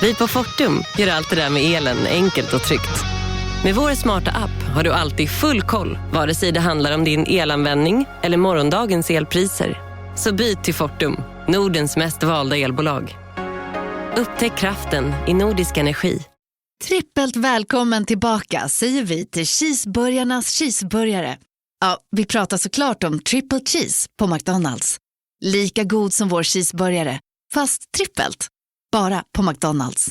Vi på Fortum gör allt det där med elen enkelt och tryggt. Med vår smarta app har du alltid full koll, vare sig det handlar om din elanvändning eller morgondagens elpriser. Så byt till Fortum, Nordens mest valda elbolag. Upptäck kraften i nordisk energi. Trippelt välkommen tillbaka säger vi till cheeseburgarnas cheeseburgare. Ja, vi pratar såklart om triple cheese på McDonald's. Lika god som vår cheeseburgare, fast trippelt. Bara på McDonald's.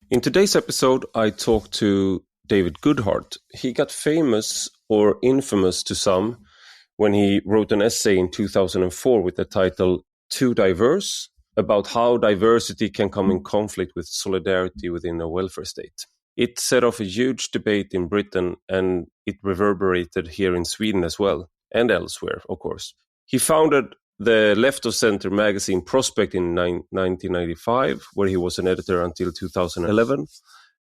In today's episode, I talked to David Goodhart. He got famous or infamous to some when he wrote an essay in 2004 with the title Too Diverse, about how diversity can come in conflict with solidarity within a welfare state. It set off a huge debate in Britain, and it reverberated here in Sweden as well, and elsewhere, of course. He founded the left-of-center magazine Prospect in 1995, where he was an editor until 2011.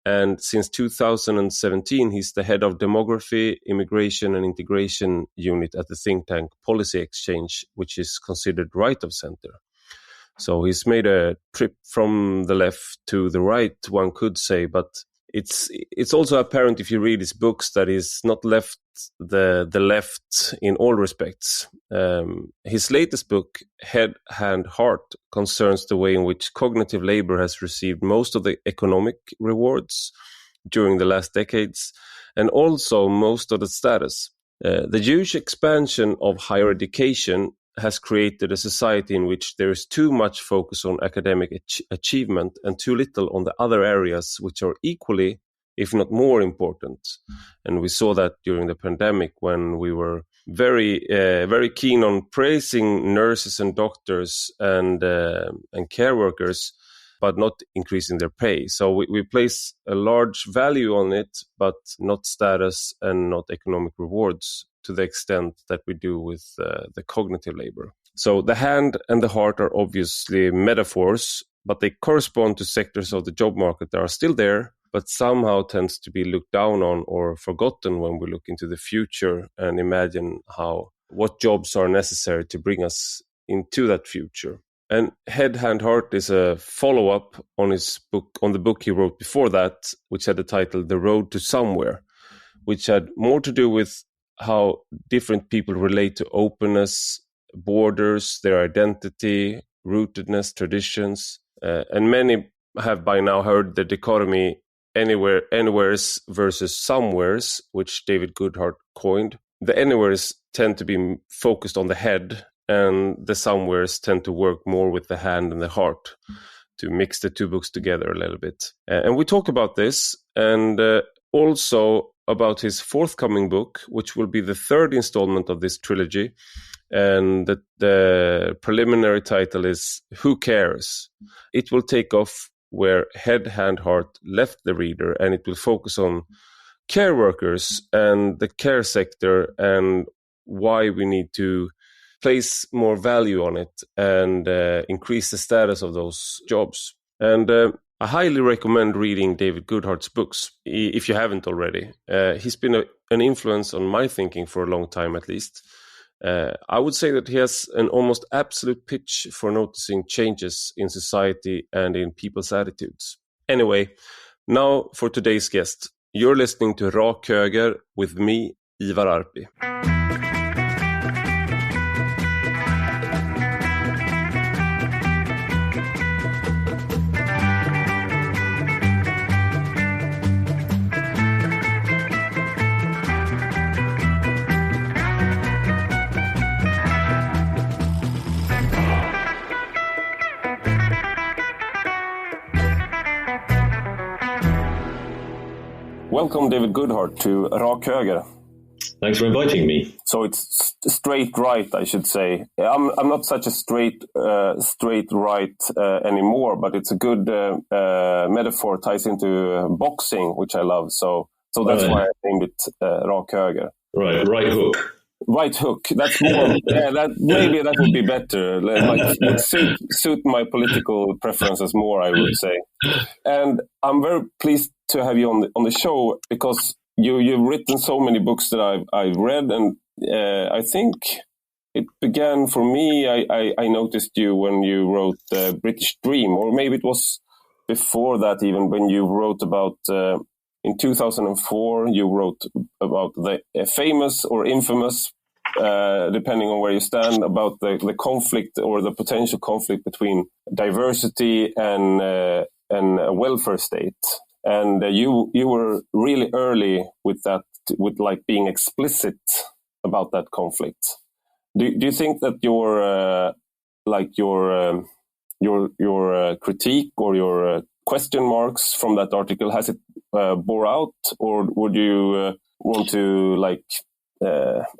And since 2017, he's the head of demography, immigration and integration unit at the think tank Policy Exchange, which is considered right of center. So he's made a trip from the left to the right, one could say, but it's also apparent if you read his books that he's not left the left in all respects. His latest book, Head, Hand, Heart, concerns the way in which cognitive labor has received most of the economic rewards during the last decades, and also most of the status. The huge expansion of higher education has created a society in which there is too much focus on academic achievement and too little on the other areas which are equally, if not more important. And we saw that during the pandemic when we were very keen on praising nurses and doctors and care workers, but not increasing their pay. So we place a large value on it, but not status and not economic rewards to the extent that we do with the cognitive labor. So the hand and the heart are obviously metaphors, but they correspond to sectors of the job market that are still there, but somehow tends to be looked down on or forgotten when we look into the future and imagine what jobs are necessary to bring us into that future. And Head, Hand, Heart is a follow-up on the book he wrote before that, which had the title The Road to Somewhere, which had more to do with how different people relate to openness, borders, their identity, rootedness, traditions. And many have by now heard the dichotomy anywheres versus somewheres, which David Goodhart coined. The anywheres tend to be focused on the head, and the somewheres tend to work more with the hand and the heart, to mix the two books together a little bit. And we talk about this, and also about his forthcoming book, which will be the third installment of this trilogy. And the preliminary title is Who Cares? It will take off where Head, Hand, Heart left the reader, and it will focus on care workers and the care sector and why we need to place more value on it and increase the status of those jobs. And I highly recommend reading David Goodhart's books, if you haven't already. He's been an influence on my thinking for a long time, at least. I would say that he has an almost absolute pitch for noticing changes in society and in people's attitudes. Anyway, now for today's guest. You're listening to Rak Höger with me, Ivar Arpi. Welcome, David Goodhart, to Rak Höger. Thanks for inviting me. So it's straight right, I should say. I'm not such a straight right anymore, but it's a good metaphor. Ties into boxing, which I love. So that's why I named it Rak Höger. Right hook. Right hook. That's more. Maybe that would be better. Would suit my political preferences more, I would say. And I'm very pleased to have you on the show because you've written so many books that I've read, and I think it began for me, I noticed you when you wrote The British Dream, or maybe it was before that even, when you wrote about, in 2004, you wrote about the famous or infamous, depending on where you stand, about the conflict or the potential conflict between diversity and a welfare state. And you were really early with that, with like being explicit about that conflict. Do you think that your critique or your question marks from that article, has it bore out, or would you want to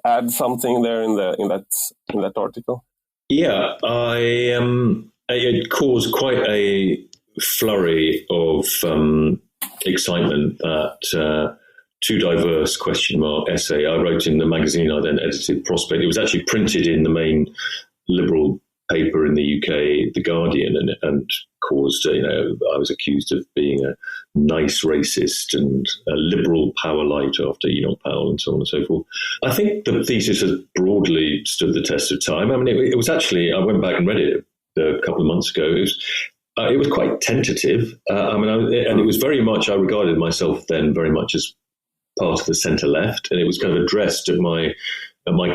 add something there in that article? Yeah, it caused quite a flurry of excitement, that too diverse ? Essay I wrote in the magazine I then edited, Prospect. It was actually printed in the main liberal paper in the UK, The Guardian, and caused, I was accused of being a nice racist and a liberal power light after Enoch Powell and so on and so forth. I think the thesis has broadly stood the test of time. I mean, it was actually, I went back and read it a couple of months ago. It was quite tentative. And it was very much, I regarded myself then very much as part of the centre left, and it was kind of addressed at my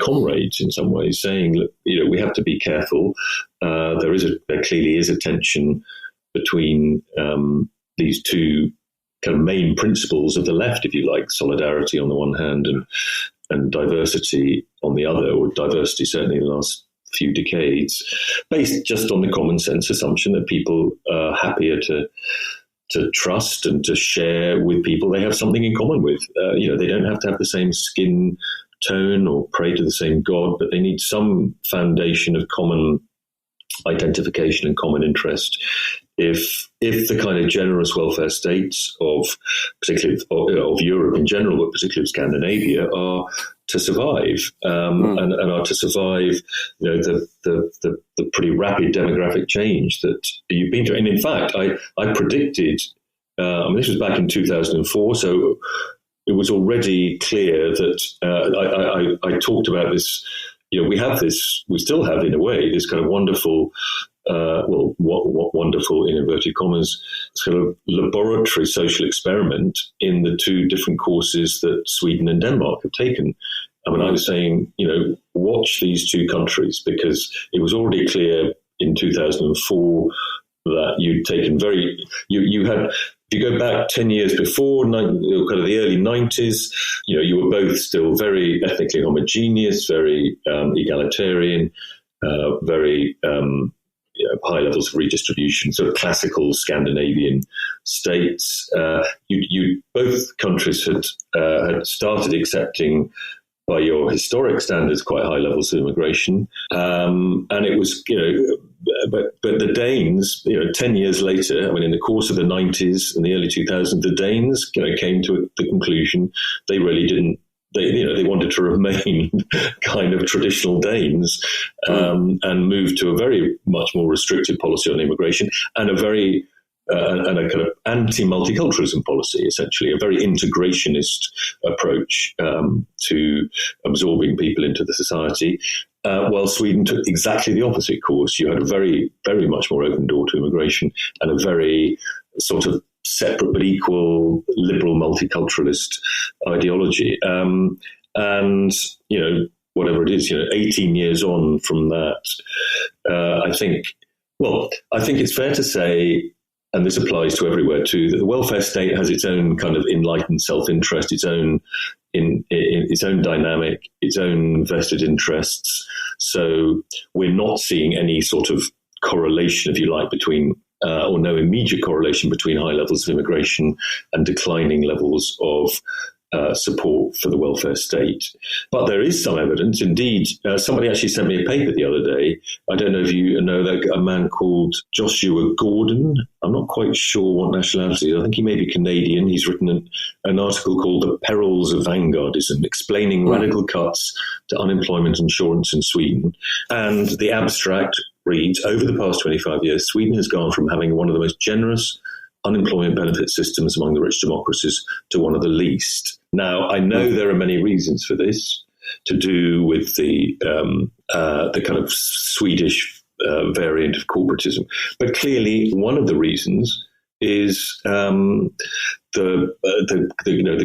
comrades in some ways, saying, look, we have to be careful. There clearly is a tension between these two kind of main principles of the left, if you like, solidarity on the one hand and diversity on the other, or diversity certainly in the last few decades, based just on the common sense assumption that people are happier to trust and to share with people they have something in common with. They don't have to have the same skin tone or pray to the same God, but they need some foundation of common identification and common interest. If the kind of generous welfare states particularly of Europe in general, but particularly of Scandinavia, are to survive and are to survive, the pretty rapid demographic change that you've been through. And in fact, I predicted. This was back in 2004, so it was already clear that I talked about this. We still have in a way this kind of wonderful. What wonderful, in inverted commas, sort of laboratory social experiment in the two different courses that Sweden and Denmark have taken. I mean, I was saying, watch these two countries, because it was already clear in 2004 that you'd taken you had, if you go back 10 years before, kind of the early 90s, you were both still very ethnically homogeneous, very egalitarian, very high levels of redistribution, sort of classical Scandinavian states. Both countries had started accepting, by your historic standards, quite high levels of immigration, and it was, but the Danes, 10 years later, I mean, in the course of the 90s and the early 2000s, the Danes, came to the conclusion they really didn't. They wanted to remain kind of traditional Danes, and move to a very much more restrictive policy on immigration and and a kind of anti-multiculturalism policy, essentially, a very integrationist approach to absorbing people into the society. While Sweden took exactly the opposite course. You had a very, very much more open door to immigration and a very sort of separate but equal liberal multiculturalist ideology. And, whatever it is, 18 years on from that, I think it's fair to say, and this applies to everywhere too, that the welfare state has its own kind of enlightened self-interest, its own dynamic, its own vested interests. So we're not seeing any sort of correlation, if you like, between or no immediate correlation between high levels of immigration and declining levels of support for the welfare state. But there is some evidence. Indeed, somebody actually sent me a paper the other day. I don't know if you know a man called Joshua Gordon. I'm not quite sure what nationality. I think he may be Canadian. He's written an article called The Perils of Vanguardism, explaining radical cuts to unemployment insurance in Sweden. And the abstract reads, over the past 25 years, Sweden has gone from having one of the most generous unemployment benefit systems among the rich democracies to one of the least. Now, I know there are many reasons for this, to do with the the kind of Swedish variant of corporatism. But clearly, one of the reasons is the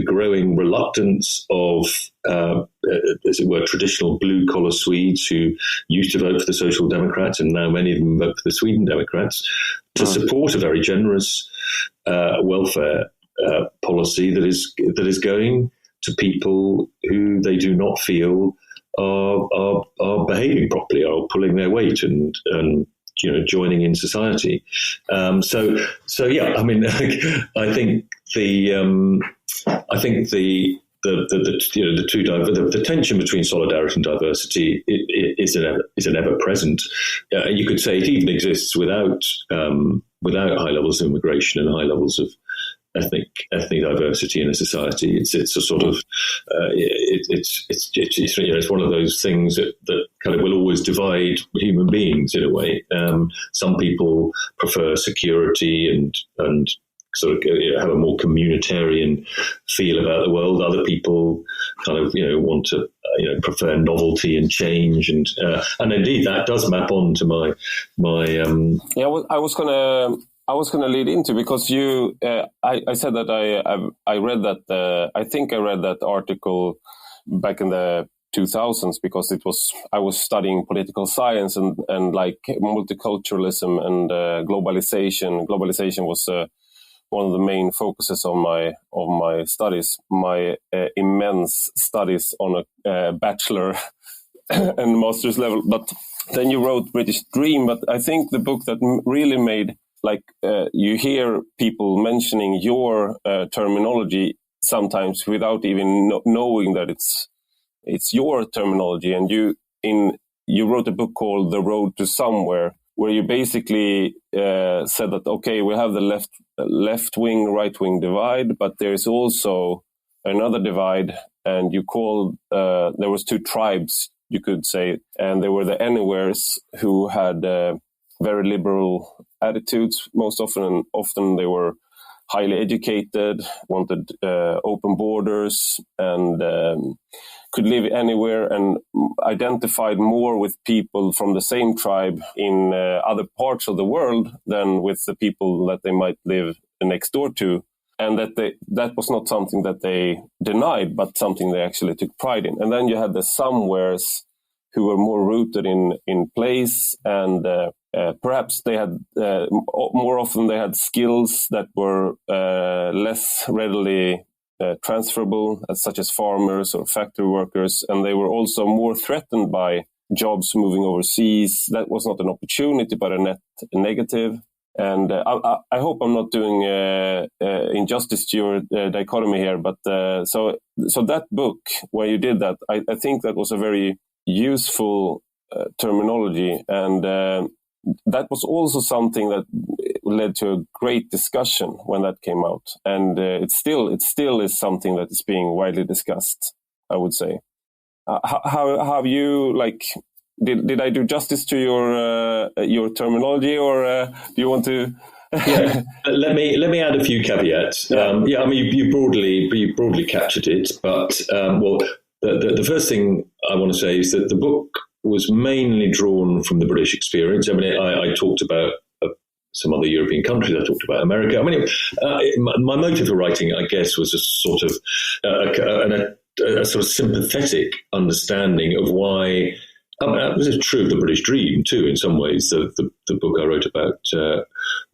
growing reluctance of, as it were, traditional blue-collar Swedes who used to vote for the Social Democrats, and now many of them vote for the Sweden Democrats, to support a very generous welfare policy that is going to people who they do not feel are behaving properly, are pulling their weight and joining in society. So yeah, I mean, I think the tension between solidarity and diversity is an ever present. You could say it even exists without high levels of immigration and high levels of ethnic diversity in a society. It's a sort of it's one of those things that kind of will always divide human beings in a way. Some people prefer security and sort of have a more communitarian feel about the world. Other people kind of want to prefer novelty and change, and indeed that does map on to my. I was gonna lead into, because I said that I read that I think I read that article back in the 2000s, because I was studying political science and like multiculturalism and globalization. Globalization was one of the main focuses of my studies. My immense studies on a bachelor and master's level. But then you wrote British Dream. But I think the book that really made, like, you hear people mentioning your terminology sometimes without even knowing that it's your terminology. And you wrote a book called The Road to Somewhere, where you basically said that, okay, we have the left wing, right wing divide, but there is also another divide. And you called, there was two tribes, you could say, and there were the anywheres who had very liberal attitudes most often, and often they were highly educated, wanted open borders, and could live anywhere, and identified more with people from the same tribe in other parts of the world than with the people that they might live next door to. And that was not something that they denied, but something they actually took pride in. And then you had the somewheres who were more rooted in place, and perhaps they had more often they had skills that were less readily transferable, such as farmers or factory workers, and they were also more threatened by jobs moving overseas. That was not an opportunity, but a net negative. And I hope I'm not doing injustice to your dichotomy here, but so that book, where you did that, I think that was a very useful terminology, and that was also something that led to a great discussion when that came out, and it still is something that is being widely discussed, I would say. How have you, like, did I do justice to your terminology, or do you want to? Yeah, let me add a few caveats. I mean, you broadly captured it, but the first thing I want to say is that the book was mainly drawn from the British experience. I mean, I talked about some other European countries. I talked about America. I mean, my motive for writing, I guess, was a sort of a sort of sympathetic understanding of why. This is true of the British Dream too, in some ways. The book I wrote about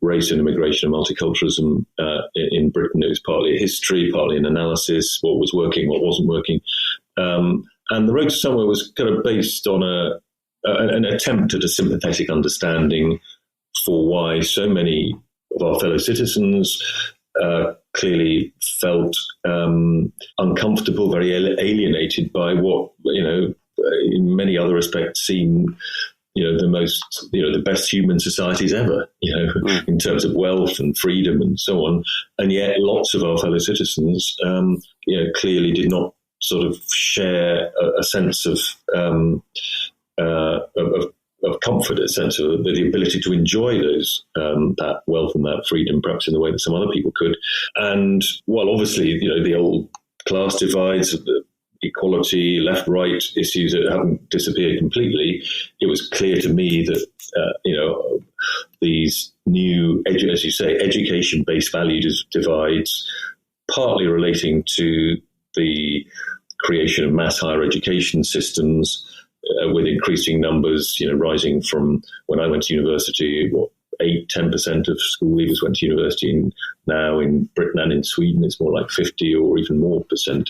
race and immigration and multiculturalism in Britain, it was partly a history, partly an analysis, what was working, what wasn't working. And The Road to Somewhere was kind of based on an attempt at a sympathetic understanding for why so many of our fellow citizens clearly felt uncomfortable, very alienated by what, in many other respects seem, the best human societies ever, in terms of wealth and freedom and so on. And yet lots of our fellow citizens, clearly did not sort of share a sense of comfort, a sense of the ability to enjoy that wealth and that freedom, perhaps in the way that some other people could. And while obviously, the old class divides, the inequality, left-right issues that haven't disappeared completely, it was clear to me that, these new, as you say, education-based value divides, partly relating to the creation of mass higher education systems with increasing numbers, rising from when I went to university, 8-10% of school leavers went to university, and now in Britain and in Sweden it's more like 50 or even more percent.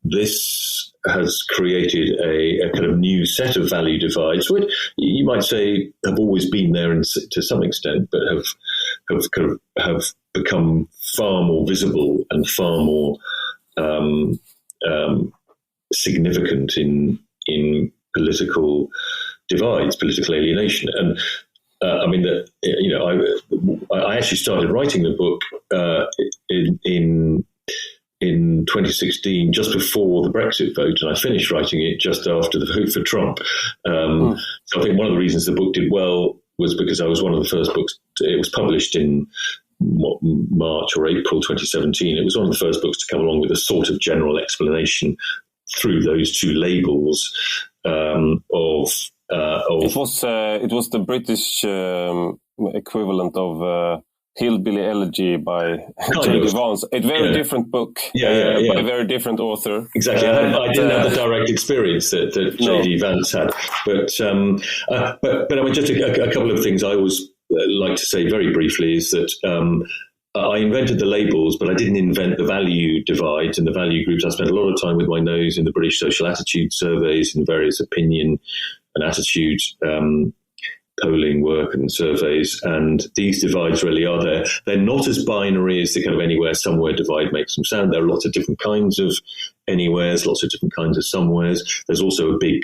This has created a kind of new set of value divides, which you might say have always been there to some extent, but have become far more visible and far more significant in political divides, political alienation. And I actually started writing the book in 2016, just before the Brexit vote, and I finished writing it just after the vote for Trump. So I think one of the reasons the book did well was because I was one of the first books. It was published in March or April 2017. It was one of the first books to come along with a sort of general explanation through those two labels It was the British equivalent of Hillbilly Elegy by J.D. Vance. A very different book by a very different author. Exactly. I didn't have the direct experience that J.D. Vance had. But I mean, just a couple of things I always like to say very briefly is that I invented the labels, but I didn't invent the value divides and the value groups. I spent a lot of time with my nose in the British social attitude surveys and various opinion and attitude polling work and surveys, and these divides really are there. They're not as binary as the kind of anywhere, somewhere divide makes them sound. There are lots of different kinds of anywheres, lots of different kinds of somewheres. There's also a big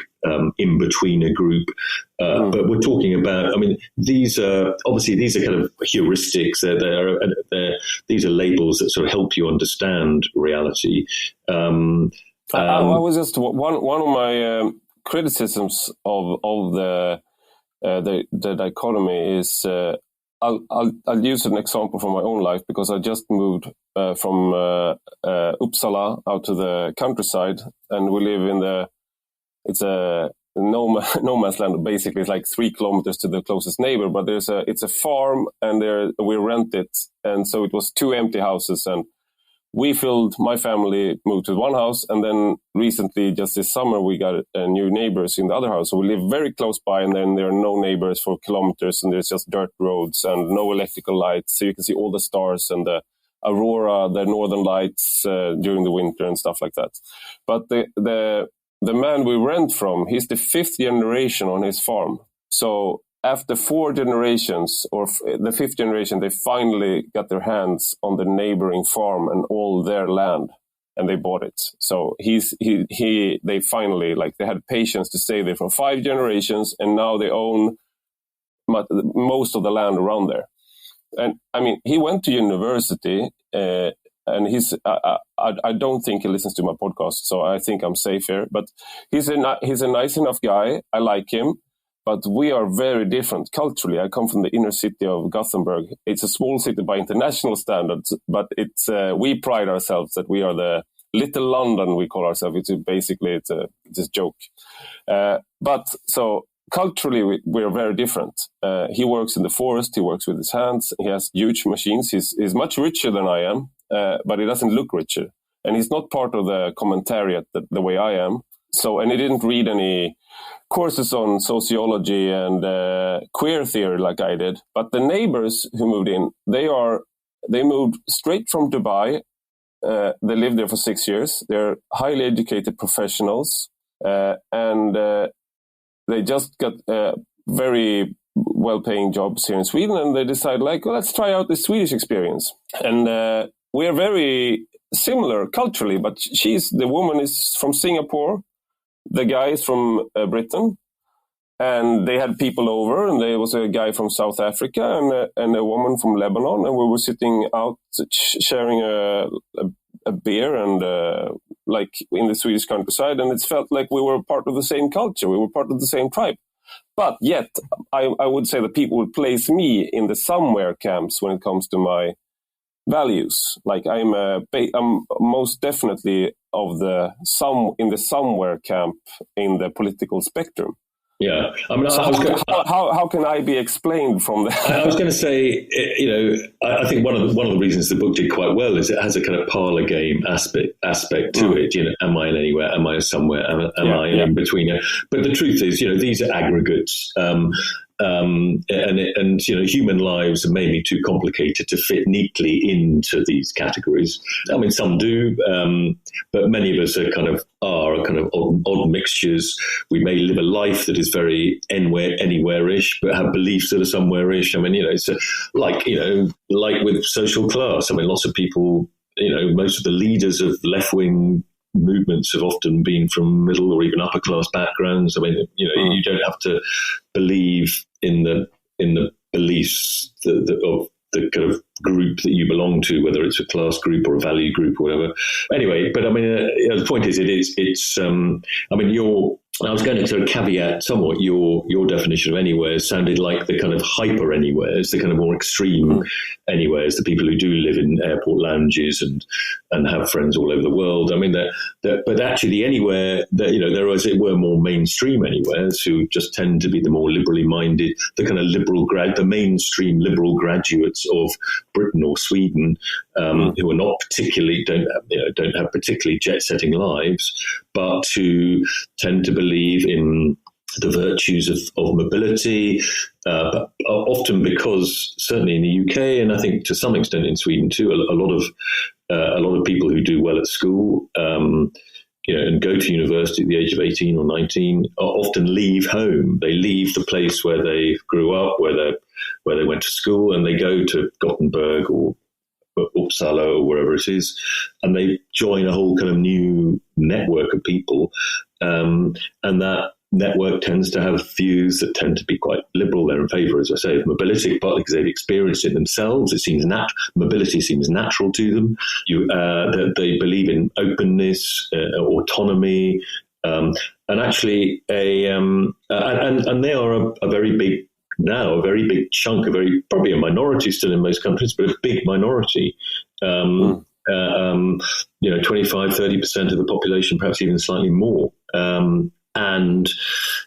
in-betweener group. But we're talking about, I mean, these are kind of heuristics. These are labels that sort of help you understand reality. I was just one of my criticisms of the dichotomy is I'll use an example from my own life, because I just moved from Uppsala out to the countryside, and we live in it's a no man's land. Basically, it's like 3 kilometers to the closest neighbor, but it's a farm, and we rent it, and so it was 2 empty houses, and my family moved to one house, and then recently, just this summer, we got new neighbors in the other house. So we live very close by, and then there are no neighbors for kilometers, and there's just dirt roads and no electrical lights. So you can see all the stars and the aurora, the northern lights during the winter and stuff like that. But the man we rent from, he's the 5th generation on his farm. So after 4 generations, or the 5th generation, they finally got their hands on the neighboring farm and all their land, and they bought it. So they finally, they had patience to stay there for 5 generations, and now they own most of the land around there. And I mean, he went to university, and I don't think he listens to my podcast, so I think I'm safe here. But he's a nice enough guy. I like him. But we are very different culturally. I come from the inner city of Gothenburg. It's a small city by international standards, but we pride ourselves that we are the Little London, we call ourselves. It's a joke. But so culturally, we are very different. He works in the forest. He works with his hands. He has huge machines. He's much richer than I am, but he doesn't look richer. And he's not part of the commentariat the way I am. So, and he didn't read any courses on sociology and queer theory like I did. But the neighbors who moved in, they moved straight from Dubai. They lived there for 6 years. They're highly educated professionals, and they just got very well-paying jobs here in Sweden. And they decided, let's try out the Swedish experience. And we are very similar culturally, but the woman is from Singapore. The guy is from Britain, and they had people over, and there was a guy from South Africa and a woman from Lebanon, and we were sitting out sharing a beer and in the Swedish countryside, and it felt like we were part of the same culture, we were part of the same tribe. But yet, I would say that people would place me in the somewhere camps when it comes to my values. Like I'm most definitely in the somewhere camp in the political spectrum. Yeah, I mean, so how can I be explained from that? I was going to say, I think one of the reasons the book did quite well is it has a kind of parlor game aspect to it. Am I in anywhere? Am I somewhere? Am I in between? But the truth is, these are aggregates. And human lives are maybe too complicated to fit neatly into these categories. I mean, some do, but many of us are kind of odd mixtures. We may live a life that is very anywhere-ish, but have beliefs that are somewhere-ish. I mean, it's like with social class. I mean, lots of people, most of the leaders of left-wing movements have often been from middle or even upper class backgrounds. I mean, you don't have to believe in the beliefs of the kind of group that you belong to, whether it's a class group or a value group or whatever. Anyway, but I mean, the point is, I was going to sort of caveat somewhat your definition of anywhere sounded like the kind of hyper anywheres, the kind of more extreme anywheres, the people who do live in airport lounges and have friends all over the world. I mean, but actually the anywhere that, there are, as it were, more mainstream anywheres who just tend to be the more liberally minded, the kind of the mainstream liberal graduates of Britain or Sweden, who are not particularly, don't have particularly jet-setting lives, but who tend to believe in the virtues of mobility, but often because certainly in the UK, and I think to some extent in Sweden too, a lot of people who do well at school, and go to university at the age of 18 or 19, often leave home. They leave the place where they grew up, where they went to school, and they go to Gothenburg or Uppsala or wherever it is, and they join a whole kind of new network of people, and that network tends to have views that tend to be quite liberal. They're in favour, as I say, of mobility, partly because they've experienced it themselves. It seems mobility seems natural to them. They believe in openness, autonomy, and actually and they are a very big chunk, probably a minority still in most countries, but a big minority. 25-30% of the population, perhaps even slightly more. And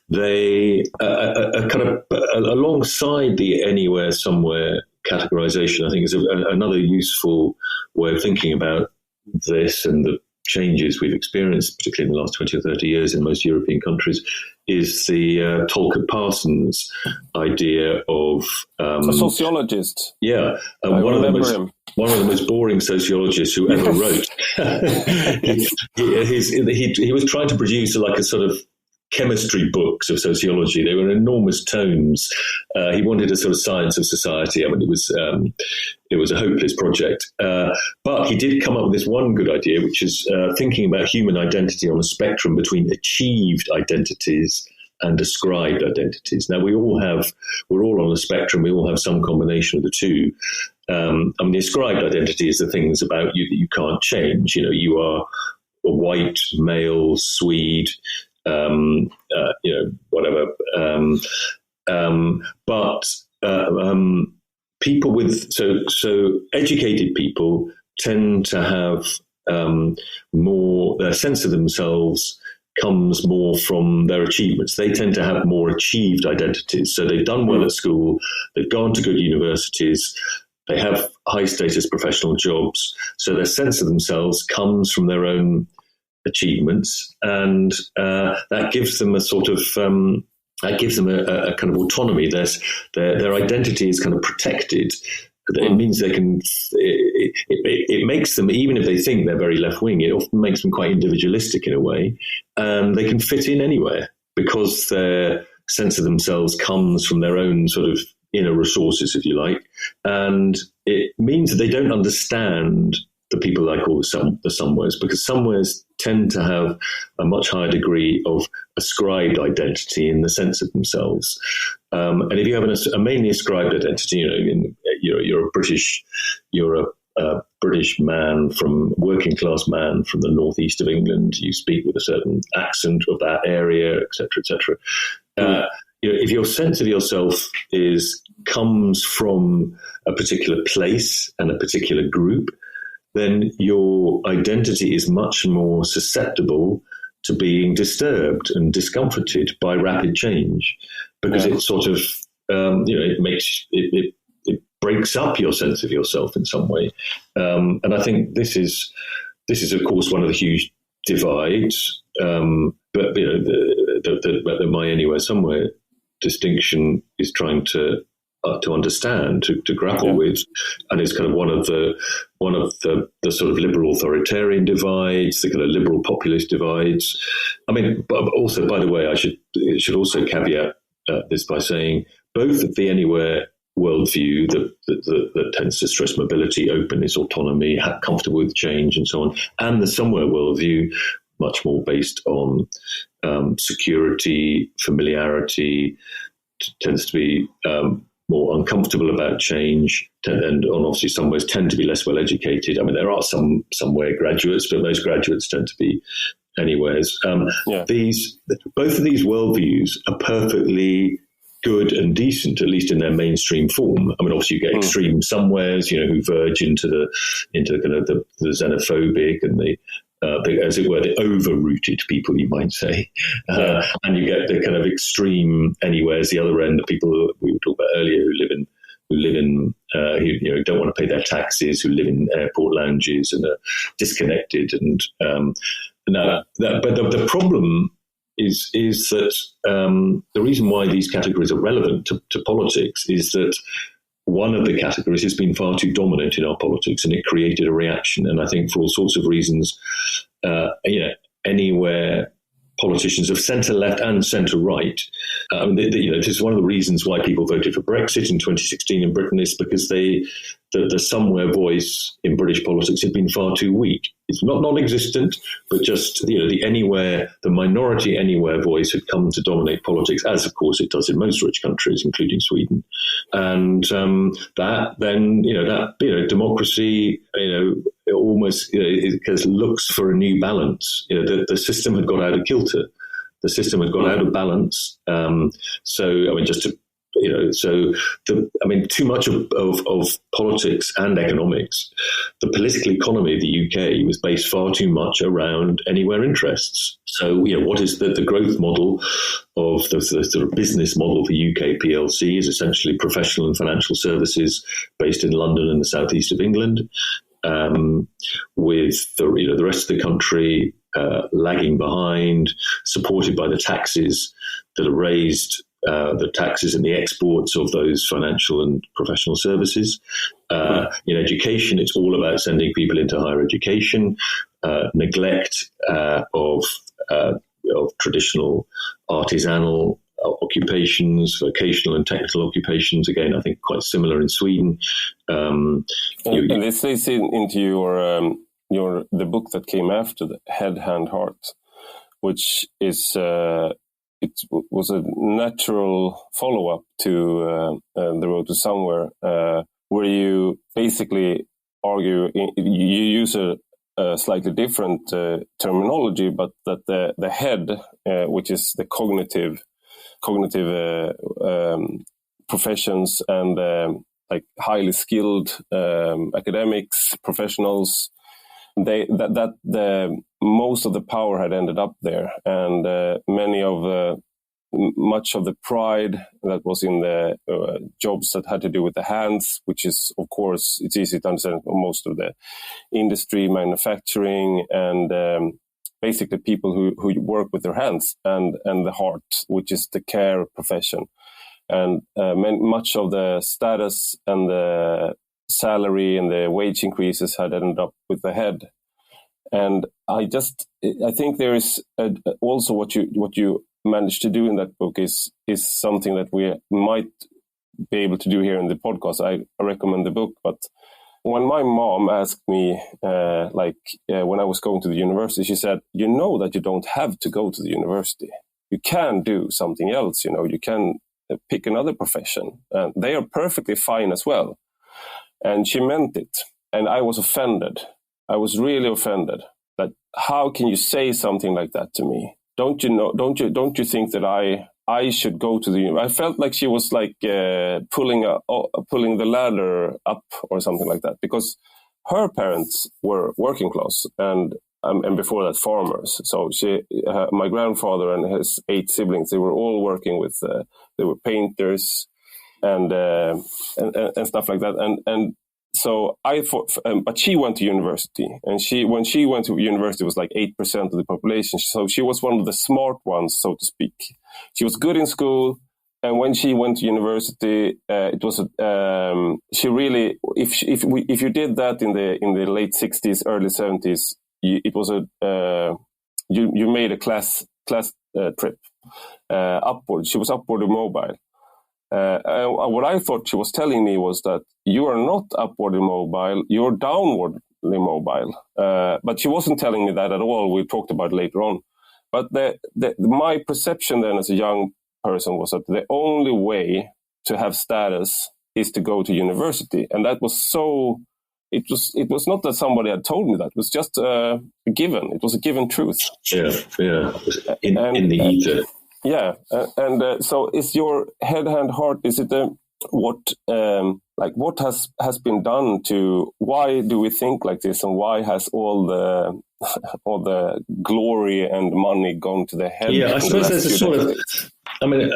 they are kind of alongside the anywhere, somewhere categorization, I think is another useful way of thinking about this and the changes we've experienced, particularly in the last 20 or 30 years in most European countries, is the Tolkien Parsons idea of... a sociologist. Yeah. One of the most boring sociologists who ever wrote. He was trying to produce like a sort of chemistry books of sociology. They were enormous tomes. He wanted a sort of science of society. I mean, it was a hopeless project. But he did come up with this one good idea, which is thinking about human identity on a spectrum between achieved identities and ascribed identities. Now, we're all on a spectrum. We all have some combination of the two. The ascribed identity is the things about you that you can't change. You are a white, male, Swede, whatever. But people with so educated people tend to have more. Their sense of themselves comes more from their achievements. They tend to have more achieved identities. So they've done well at school. They've gone to good universities. They have high status professional jobs. So their sense of themselves comes from their own achievements, and that gives them a sort of a kind of autonomy. Their identity is kind of protected. It means they can. It makes them, even if they think they're very left wing, it often makes them quite individualistic in a way, and they can fit in anywhere because their sense of themselves comes from their own sort of inner resources, if you like, and it means that they don't understand the people I call the somewheres, because somewheres tend to have a much higher degree of ascribed identity in the sense of themselves. And if you have a mainly ascribed identity, you're a British man, working class man from the northeast of England. You speak with a certain accent of that area, etc., etc. if your sense of yourself comes from a particular place and a particular group, then your identity is much more susceptible to being disturbed and discomforted by rapid change, because it sort of, it breaks up your sense of yourself in some way. And I think this is of course one of the huge divides. But the my anywhere somewhere distinction is trying to understand, to grapple with, and it's kind of one of the sort of liberal authoritarian divides, the kind of liberal populist divides. I mean, but also, by the way, I should also caveat this by saying both the anywhere worldview that tends to stress mobility, openness, autonomy, comfortable with change, and so on, and the somewhere worldview, much more based on security, familiarity, tends to be more uncomfortable about change, and obviously some ways tend to be less well educated. I mean, there are some somewhere graduates, but most graduates tend to be anywheres. Both of these worldviews are perfectly good and decent, at least in their mainstream form. I mean, obviously you get extreme somewheres, who verge into the kind of the xenophobic and the as it were, the over-rooted people, you might say. And you get the kind of extreme anywheres, the other end, the people who we were talking about earlier who don't want to pay their taxes, who live in airport lounges and are disconnected. And but the problem is that the reason why these categories are relevant to politics is that one of the categories has been far too dominant in our politics, and it created a reaction. And I think for all sorts of reasons, anywhere politicians of centre left and centre right, this is one of the reasons why people voted for Brexit in 2016 in Britain, is because the somewhere voice in British politics had been far too weak. It's not non-existent, but just the anywhere, the minority anywhere voice had come to dominate politics, as of course it does in most rich countries, including Sweden. And democracy, almost it looks for a new balance. The system had got out of kilter. The system had got out of balance. Too much of politics and economics, the political economy of the UK was based far too much around anywhere interests. So, what is the growth model of the sort of business model for UK PLC is essentially professional and financial services based in London and the southeast of England, with the rest of the country lagging behind, supported by the taxes that are raised. The taxes and the exports of those financial and professional services. In education, it's all about sending people into higher education, neglect of traditional artisanal occupations, vocational and technical occupations. Again, I think quite similar in Sweden. And this is into the book that came after, the Head, Hand, Heart, which is... it was a natural follow-up to The Road to Somewhere, where you basically argue, you use a slightly different terminology, but that the head, which is the cognitive professions and like highly skilled academics, professionals, most of the power had ended up there, and much of the pride that was in the jobs that had to do with the hands, which is, of course, it's easy to understand most of the industry, manufacturing, and basically people who work with their hands, and the heart, which is the care profession. And much of the status and the salary and the wage increases had ended up with the head. And I think there is also what you managed to do in that book is something that we might be able to do here in the podcast. I recommend the book, but when my mom asked me, when I was going to the university, she said, that you don't have to go to the university. You can do something else, you can pick another profession. And they are perfectly fine as well. And she meant it. And I was offended. I was really offended that how can you say something like that to me? Don't you think that I I should go to the. I felt like she was like pulling the ladder up or something like that, because her parents were working class and before that farmers. So my grandfather and his 8 siblings, they were all working with. They were painters and stuff like that. And so I thought, but she went to university, and when she went to university, it was like 8% of the population. So she was one of the smart ones, so to speak. She was good in school, and when she went to university, it was she really. If you did that in the late 60s, early 70s, it was you made a class trip upward. She was upward mobile. What I thought she was telling me was that you are not upwardly mobile, you're downwardly mobile. But she wasn't telling me that at all. We talked about it later on. But my perception then as a young person was that the only way to have status is to go to university. And that was so... It was not that somebody had told me that. It was just a given. It was a given truth. Yeah. In the ether. Yeah, so is your head, hand, heart? Is it what has been done to? Why do we think like this, and why has all the glory and money gone to the head? Yeah, I suppose there's a sort of. I mean,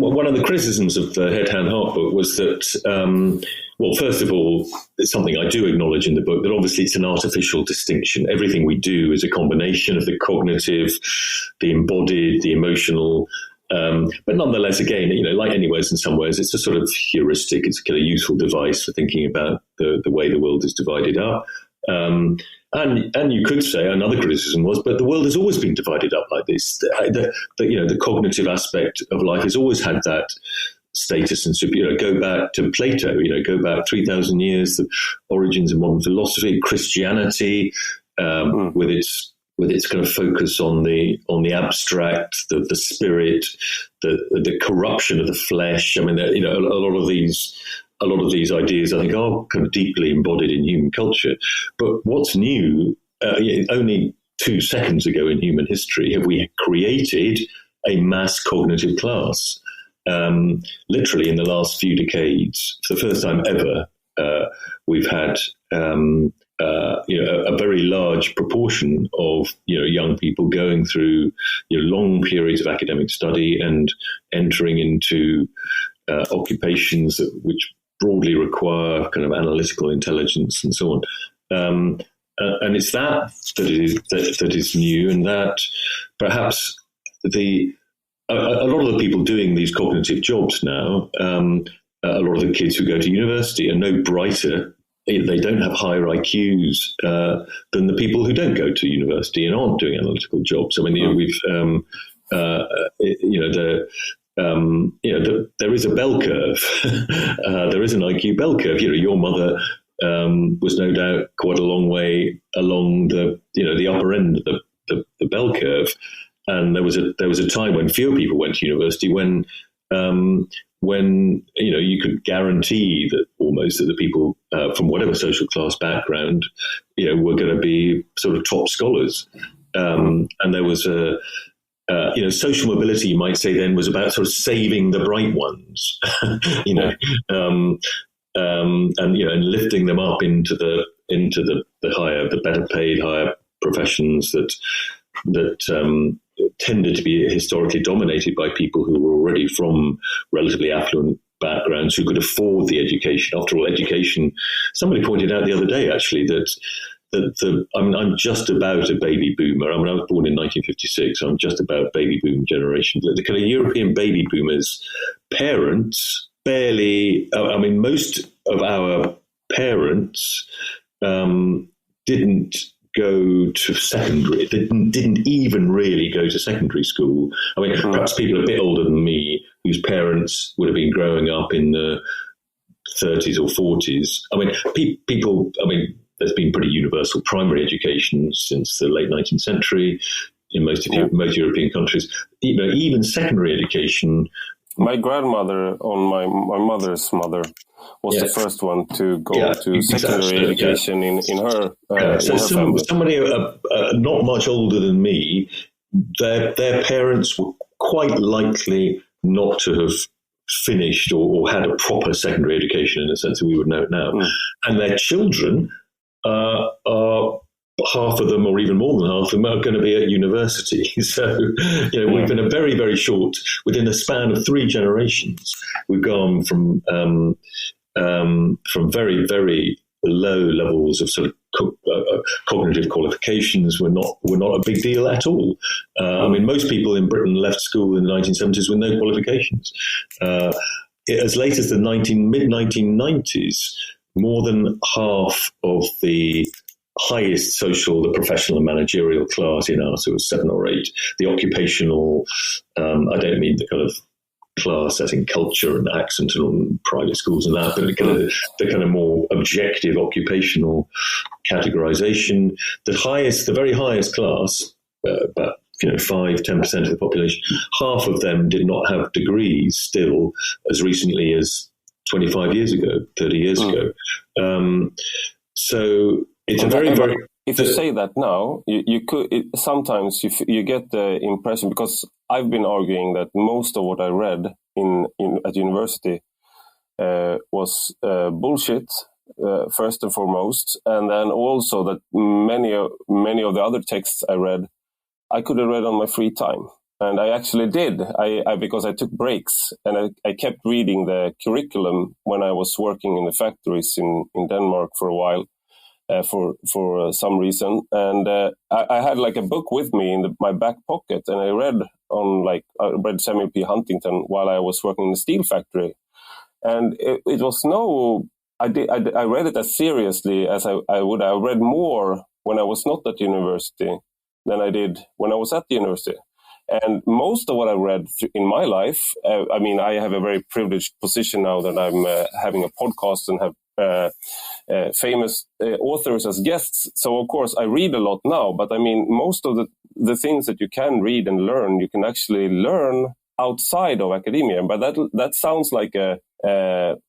one of the criticisms of the Head, Hand, Heart book was that. Well, first of all, it's something I do acknowledge in the book, that obviously it's an artificial distinction. Everything we do is a combination of the cognitive, the embodied, the emotional. But nonetheless, again, like any words in some ways, it's a sort of heuristic. It's a kind of useful device for thinking about the way the world is divided up. And you could say another criticism was, but the world has always been divided up like this. The cognitive aspect of life has always had that status and go back to Plato, go back 3,000 years, the origins of modern philosophy, Christianity, with its kind of focus on the abstract, the spirit, the corruption of the flesh. I mean, a lot of these ideas, I think, are kind of deeply embodied in human culture. But what's new? Only 2 seconds ago in human history have we created a mass cognitive class. Literally in the last few decades, for the first time ever, we've had a very large proportion of young people going through long periods of academic study and entering into occupations which broadly require kind of analytical intelligence and so on. And it's that is new, and that perhaps a lot of the people doing these cognitive jobs now, a lot of the kids who go to university are no brighter. They don't have higher IQs than the people who don't go to university and aren't doing analytical jobs. I mean, there is a bell curve. There is an IQ bell curve. Your mother was no doubt quite a long way along the upper end of the bell curve. And there was a time when fewer people went to university, when you could guarantee that almost that the people from whatever social class background were going to be sort of top scholars, and there was social mobility, you might say, then was about sort of saving the bright ones, and lifting them up into the higher, the better paid, higher professions that tended to be historically dominated by people who were already from relatively affluent backgrounds, who could afford the education. After all, education, somebody pointed out the other day, actually, I'm just about a baby boomer. I mean, I was born in 1956, so I'm just about baby boom generation. The kind of European baby boomers' parents most of our parents didn't go to secondary. They didn't even really go to secondary school. I mean, perhaps people a bit older than me, whose parents would have been growing up in the 30s or 40s. I mean, people. I mean, there's been pretty universal primary education since the late 19th century in most European countries. Even secondary education. My grandmother, on my mother's mother, was the first one to go to secondary education in her family. Somebody not much older than me, their parents were quite likely not to have finished or had a proper secondary education in the sense that we would know it now. And their children are half of them, or even more than half of them, are going to be at university. So, we've been a very, very short, within the span of 3 generations, we've gone from very, very low levels of sort of cognitive qualifications were not a big deal at all. I mean, most people in Britain left school in the 1970s with no qualifications. As late as the mid-1990s, more than half of the highest social, the professional and managerial class in ours, so it was 7 or 8, the occupational, I don't mean the kind of class as in culture and accent and private schools and that, but the kind of more objective occupational categorization. The very highest class, about 5-10% of the population, half of them did not have degrees still as recently as 25 years ago, 30 years ago. So it's a very, very... If you say that now, you could sometimes you get the impression, because I've been arguing that most of what I read at university was bullshit, first and foremost, and then also that many of the other texts I read, I could have read on my free time, and I actually did. I because I took breaks and I kept reading the curriculum when I was working in the factories in Denmark for a while. For some reason, and I had like a book with me in my back pocket, and I read Samuel P. Huntington while I was working in the steel factory, and it was I read it as seriously as I would. I read more when I was not at university than I did when I was at the university. And most of what I read in my life, I mean, I have a very privileged position now that I'm having a podcast and have famous authors as guests. So, of course, I read a lot now. But, I mean, most of the things that you can read and learn, you can actually learn outside of academia. But that sounds like a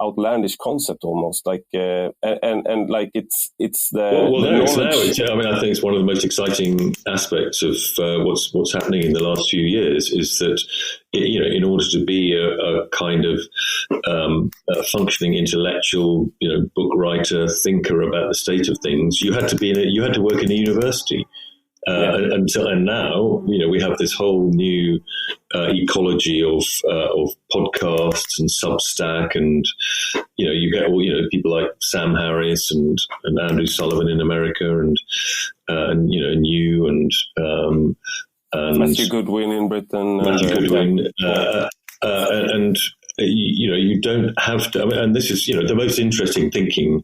outlandish concept almost, like and like it's the knowledge. I mean, I think it's one of the most exciting aspects of what's happening in the last few years is that in order to be a kind of a functioning intellectual, book writer, thinker about the state of things, you had to work in a university. And now, we have this whole new ecology of podcasts and Substack, and you get all people like Sam Harris and Andrew Sullivan in America, and you and Matthew Goodwin in Britain, and you don't have to. I mean, and this is the most interesting thinking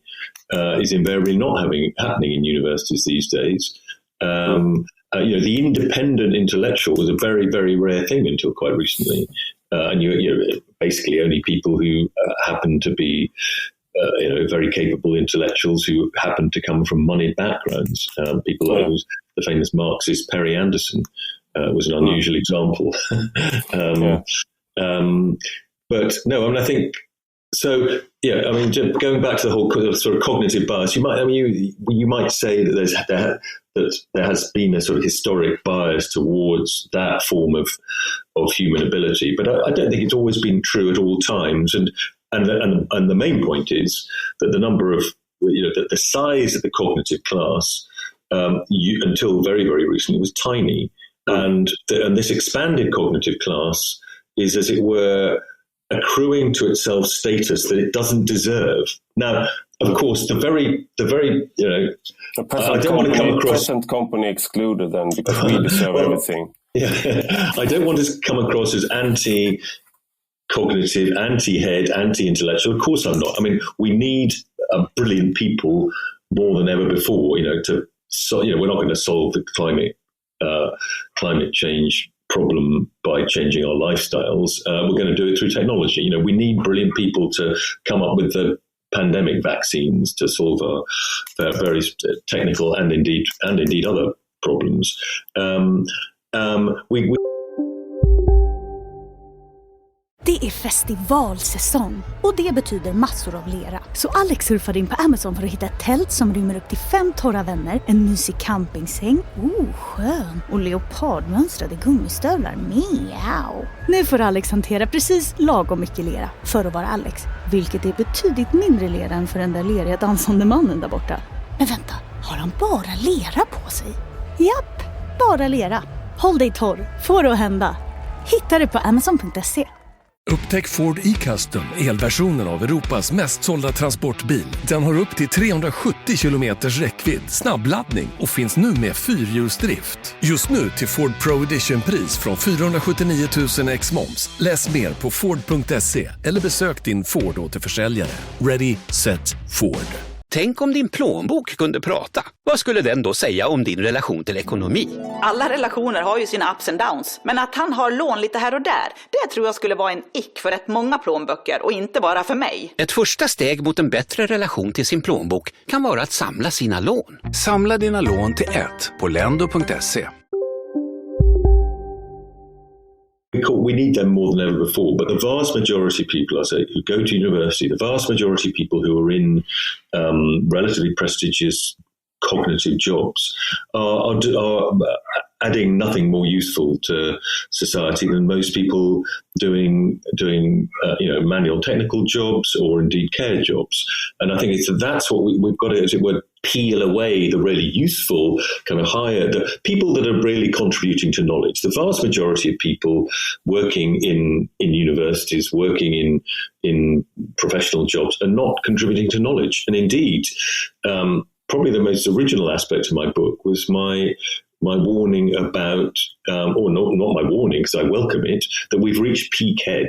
is invariably not happening in universities these days. The independent intellectual was a very, very rare thing until quite recently, and basically only people who happen to be very capable intellectuals who happen to come from moneyed backgrounds. People like the famous Marxist Perry Anderson was an unusual example. But no, I mean, I think. So, I mean, going back to the whole sort of cognitive bias, you might say that there has been a sort of historic bias towards that form of human ability, but I don't think it's always been true at all times. And the main point is that the number of the size of the cognitive class until very, very recently was tiny, and this expanded cognitive class is, as it were, accruing to itself status that it doesn't deserve. Now, of course, the very I don't want to come across present company excluded then, because we deserve everything. Yeah, I don't want to come across as anti-cognitive, anti-head, anti-intellectual. Of course, I'm not. I mean, we need brilliant people more than ever before. We're not going to solve the climate change problem by changing our lifestyles. We're going to do it through technology. We need brilliant people to come up with the pandemic vaccines to solve our very technical and indeed other problems. Det är festivalsäsong och det betyder massor av lera. Så Alex surfade in på Amazon för att hitta ett tält som rymmer upp till 5 torra vänner, en mysig campingsäng, skön, och leopardmönstrade gummistövlar. Miau. Nu får Alex hantera precis lagom mycket lera för att vara Alex, vilket är betydligt mindre lera än för den där leriga dansande mannen där borta. Men vänta, har han bara lera på sig? Japp, bara lera. Håll dig torr, får det att hända. Hitta det på amazon.se. Upptäck Ford e-Custom, elversionen av Europas mest sålda transportbil. Den har upp till 370 kilometers räckvidd, snabbladdning och finns nu med 4-hjulsdrift. Just nu till Ford Pro Edition-pris från 479 000 ex-moms. Läs mer på Ford.se eller besök din Ford-återförsäljare. Ready, set, Ford. Tänk om din plånbok kunde prata. Vad skulle den då säga om din relation till ekonomi? Alla relationer har ju sina ups and downs. Men att han har lån lite här och där, det tror jag skulle vara en ick för rätt många plånböcker och inte bara för mig. Ett första steg mot en bättre relation till sin plånbok kan vara att samla sina lån. Samla dina lån till ett på lendo.se. We need them more than ever before, but the vast majority of people, I say, who go to university, the vast majority of people who are in relatively prestigious cognitive jobs are adding nothing more useful to society than most people doing manual technical jobs or indeed care jobs. And I think that's what we've got to, as it were, peel away the really useful kind of the people that are really contributing to knowledge. The vast majority of people working in universities, working in professional jobs are not contributing to knowledge. And indeed, probably the most original aspect of my book was my warning about, or not my warning because I welcome it, that we've reached peak head.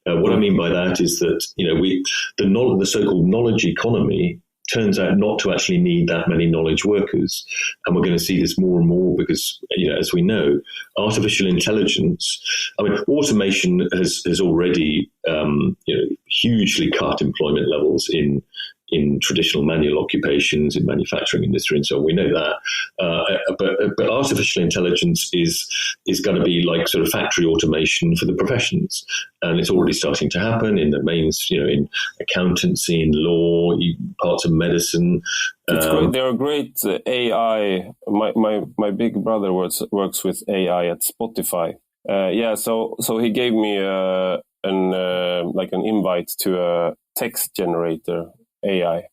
What I mean by that is that the so-called knowledge economy turns out not to actually need that many knowledge workers, and we're going to see this more and more because, as we know, artificial intelligence. I mean, automation has already hugely cut employment levels in traditional manual occupations, in manufacturing industry, and so on. We know that. But artificial intelligence is going to be like sort of factory automation for the professions. And it's already starting to happen in the mains, in accountancy, in law, parts of medicine. There are great AI. My big brother works with AI at Spotify. So he gave me an invite to a text generator AI,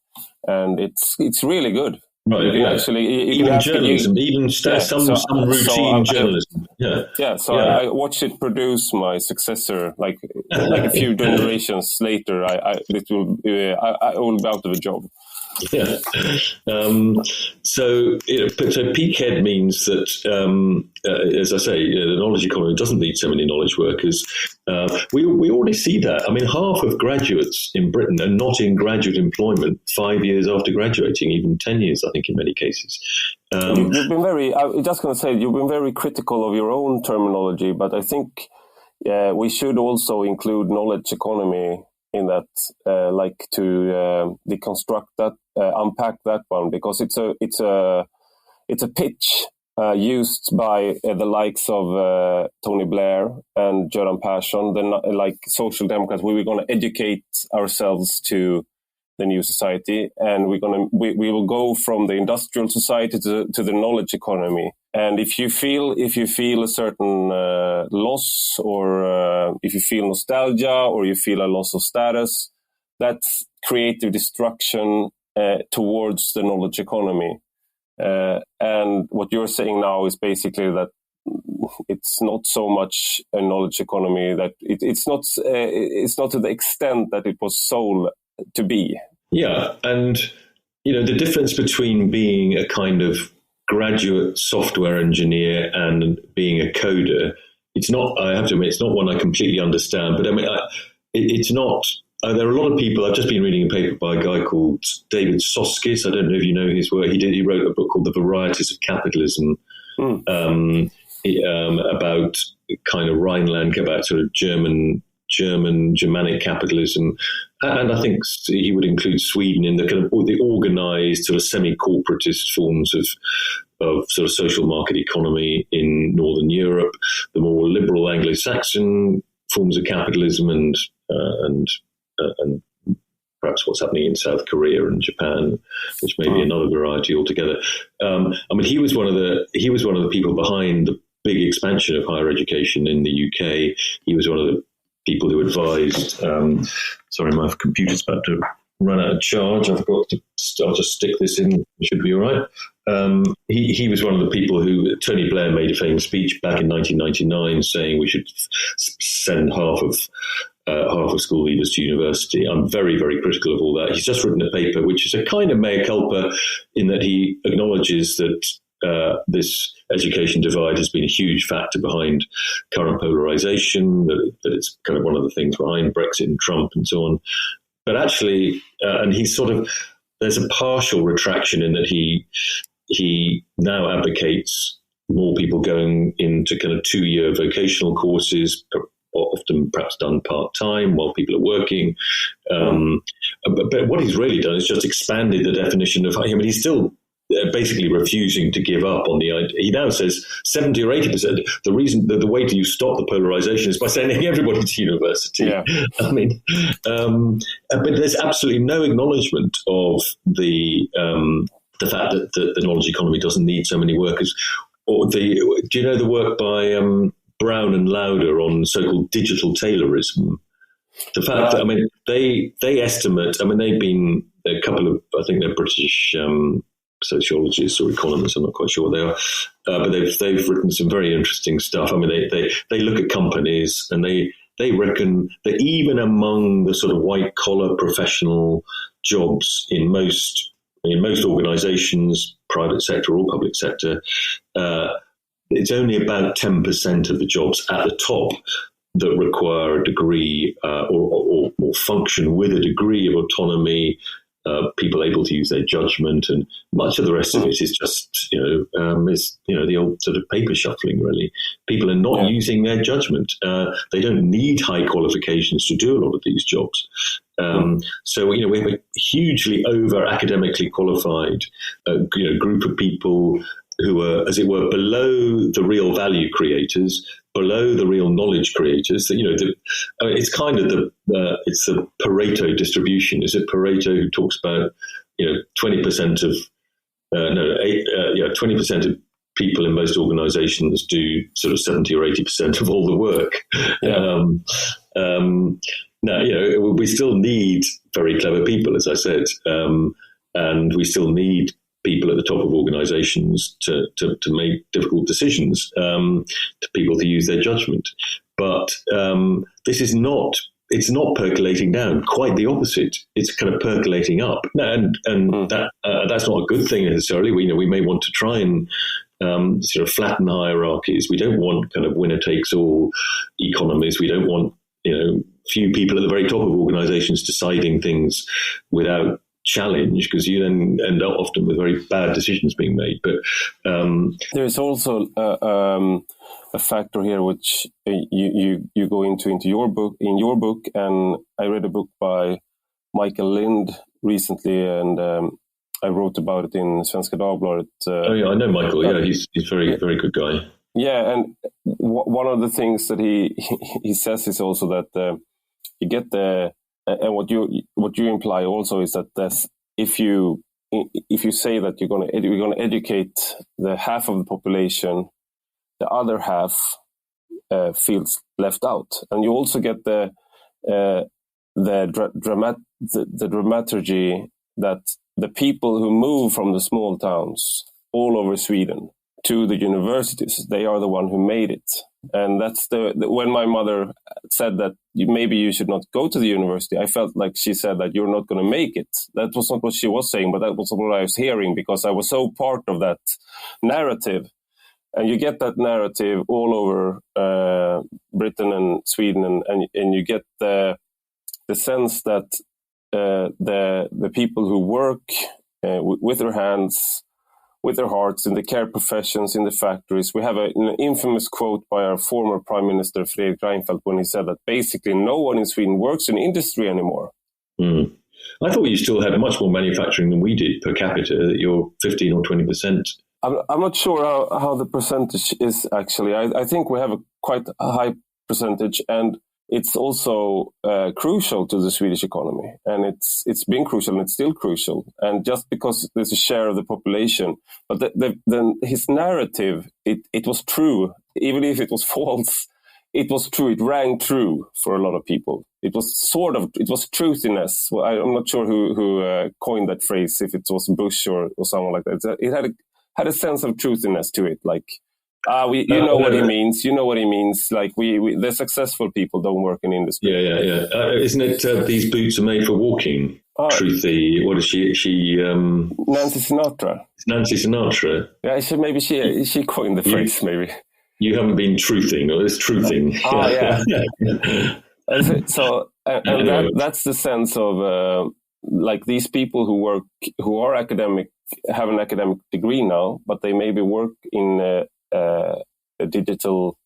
and it's really good. Right, you can actually even journalism, some routine journalism. I watched it produce my successor. Like a few generations later, I will be out of a job. Yeah. So peak head means that, as I say, the knowledge economy doesn't need so many knowledge workers. We already see that. I mean, half of graduates in Britain are not in graduate employment 5 years after graduating, even 10 years, I think, in many cases. You've been you've been very critical of your own terminology, but I think we should also include knowledge economy in that, to deconstruct that, unpack that one, because it's a pitch used by the likes of Tony Blair and Göran Persson, like social democrats. We were going to educate ourselves to the new society, and we will go from the industrial society to the knowledge economy. And if you feel a certain loss, or if you feel nostalgia, or you feel a loss of status, that's creative destruction towards the knowledge economy. And what you're saying now is basically that it's not so much a knowledge economy, that it's not to the extent that it was sold to be. Yeah, and the difference between being a kind of graduate software engineer and being a coder, it's not, I have to admit, it's not one I completely understand, but I mean, it's not, there are a lot of people. I've just been reading a paper by a guy called David Soskis. I don't know if you know his work. He wrote a book called The Varieties of Capitalism, about kind of Rhineland, about sort of Germanic capitalism. And I think he would include Sweden in the kind of the organised sort of semi-corporatist forms of sort of social market economy in Northern Europe, the more liberal Anglo-Saxon forms of capitalism and perhaps what's happening in South Korea and Japan, which may be another variety altogether. He was one of the people behind the big expansion of higher education in the UK. He was one of the people who advised. Sorry, my computer's about to run out of charge. I forgot to start to stick this in. It should be all right. He was one of the people who Tony Blair made a famous speech back in 1999 saying we should send half of school leavers to university. I'm very, very critical of all that. He's just written a paper which is a kind of mea culpa in that he acknowledges that this education divide has been a huge factor behind current polarization, that it's kind of one of the things behind Brexit and Trump and so on. But actually, and he's sort of, there's a partial retraction in that he now advocates more people going into kind of 2-year vocational courses, often perhaps done part-time while people are working. But what he's really done is just expanded the definition of, he's still basically refusing to give up on the idea. He now says 70 or 80%. The reason, the way to stop the polarization is by sending everybody to university. Yeah. But there's absolutely no acknowledgement of the fact that the knowledge economy doesn't need so many workers. Do you know the work by Brown and Lauder on so-called digital Taylorism? The fact that, they estimate, they've been a couple of, I think they're British sociologists or economists, I'm not quite sure what they are, but they've written some very interesting stuff. They look at companies and they reckon that even among the sort of white-collar professional jobs in most organizations, private sector or public sector, it's only about 10% of the jobs at the top that require a degree or function with a degree of autonomy, people able to use their judgment, and much of the rest of it is just, the old sort of paper shuffling, really. People are not using their judgment. They don't need high qualifications to do a lot of these jobs. So, we have a hugely over-academically qualified group of people who are, as it were, below the real value creators, below the real knowledge creators. It's kind of it's the Pareto distribution. Is it Pareto who talks about 20% of 20% of people in most organisations do sort of 70 or 80% of all the work. Now, we still need very clever people, as I said, and we still need people at the top of organisations to make difficult decisions, to people to use their judgment. But this is not, it's not percolating down, quite the opposite. It's kind of percolating up. And that's not a good thing necessarily. We may want to try and sort of flatten hierarchies. We don't want kind of winner-takes-all economies. We don't want, few people at the very top of organisations deciding things without challenge, because you then end up often with very bad decisions being made. But there's also a factor here which you go into your book, and I read a book by Michael Lind recently, and I wrote about it in Svenska Dagbladet. I know Michael. Yeah, he's very, very good guy. Yeah, and one of the things that he says is also that you get the. And what you imply also is that if you say that you're going to educate the half of the population, the other half feels left out, and you also get the dramaturgy that the people who move from the small towns all over Sweden to the universities, they are the one who made it. And that's when my mother said that maybe you should not go to the university, I felt like she said that you're not going to make it. That was not what she was saying, but that was what I was hearing, because I was so part of that narrative. And you get that narrative all over Britain and Sweden, and you get the sense that the people who work with their hands, with their hearts, in the care professions, in the factories. We have an infamous quote by our former Prime Minister, Fredrik Reinfeldt, when he said that basically no one in Sweden works in industry anymore. Mm. I thought you still had much more manufacturing than we did per capita, that you're 15 or 20%. I'm not sure how the percentage is, actually. I think we have quite a high percentage, and it's also crucial to the Swedish economy, and it's been crucial and it's still crucial. And just because there's a share of the population, but then his narrative, it was true, even if it was false. It was true. It rang true for a lot of people. It was truthiness. Well, I'm not sure who coined that phrase, if it was Bush or someone like that. It had a sense of truthiness to it, like. You know what he means. You know what he means. Like the successful people don't work in industry. Yeah. Isn't it these boots are made for walking? Truthy. What is she? Nancy Sinatra. Nancy Sinatra. Yeah, she coined the phrase. Maybe you haven't been truthing, or it's truthing. Yeah. And that's the sense of like these people who are academic, have an academic degree now, but they maybe work in a digital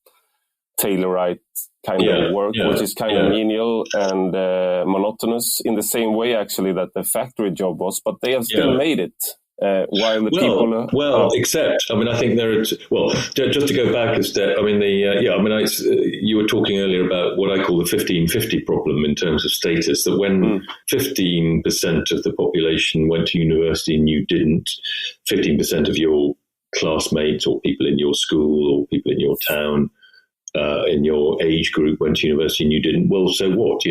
tailor-right kind of work, which is kind of menial and monotonous in the same way, actually, that the factory job was, but they have still made it. While the people except, I mean, I think there are, just to go back a step, I mean, you were talking earlier about what I call the 15-50 problem in terms of status, that when 15% of the population went to university and you didn't, 15% of your classmates or people in your school or people in your town, in your age group went to university and you didn't, well, so what?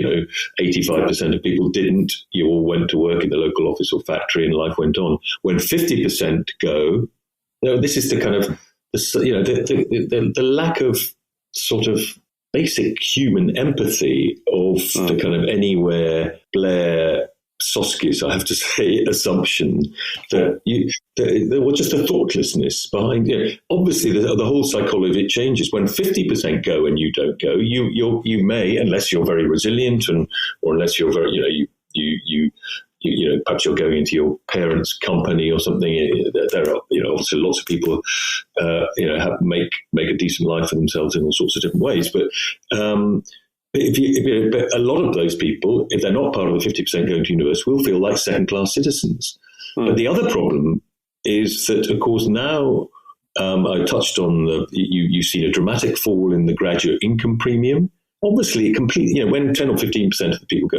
85% of people didn't. You all went to work in the local office or factory and life went on. When 50% go, this is the kind of, the lack of sort of basic human empathy of the kind of anywhere, Blair, Soskis, I have to say, assumption that there was just a thoughtlessness behind it. Obviously, the whole psychology of it changes. When 50% go and you don't go, you may, unless you're very resilient or unless you're very, perhaps you're going into your parents' company or something. There are, obviously lots of people, make a decent life for themselves in all sorts of different ways, but. But a lot of those people, if they're not part of the 50% going to university, will feel like second-class citizens. But the other problem is that, of course, now I touched on you've seen a dramatic fall in the graduate income premium. Obviously, completely, when 10 or 15% of the people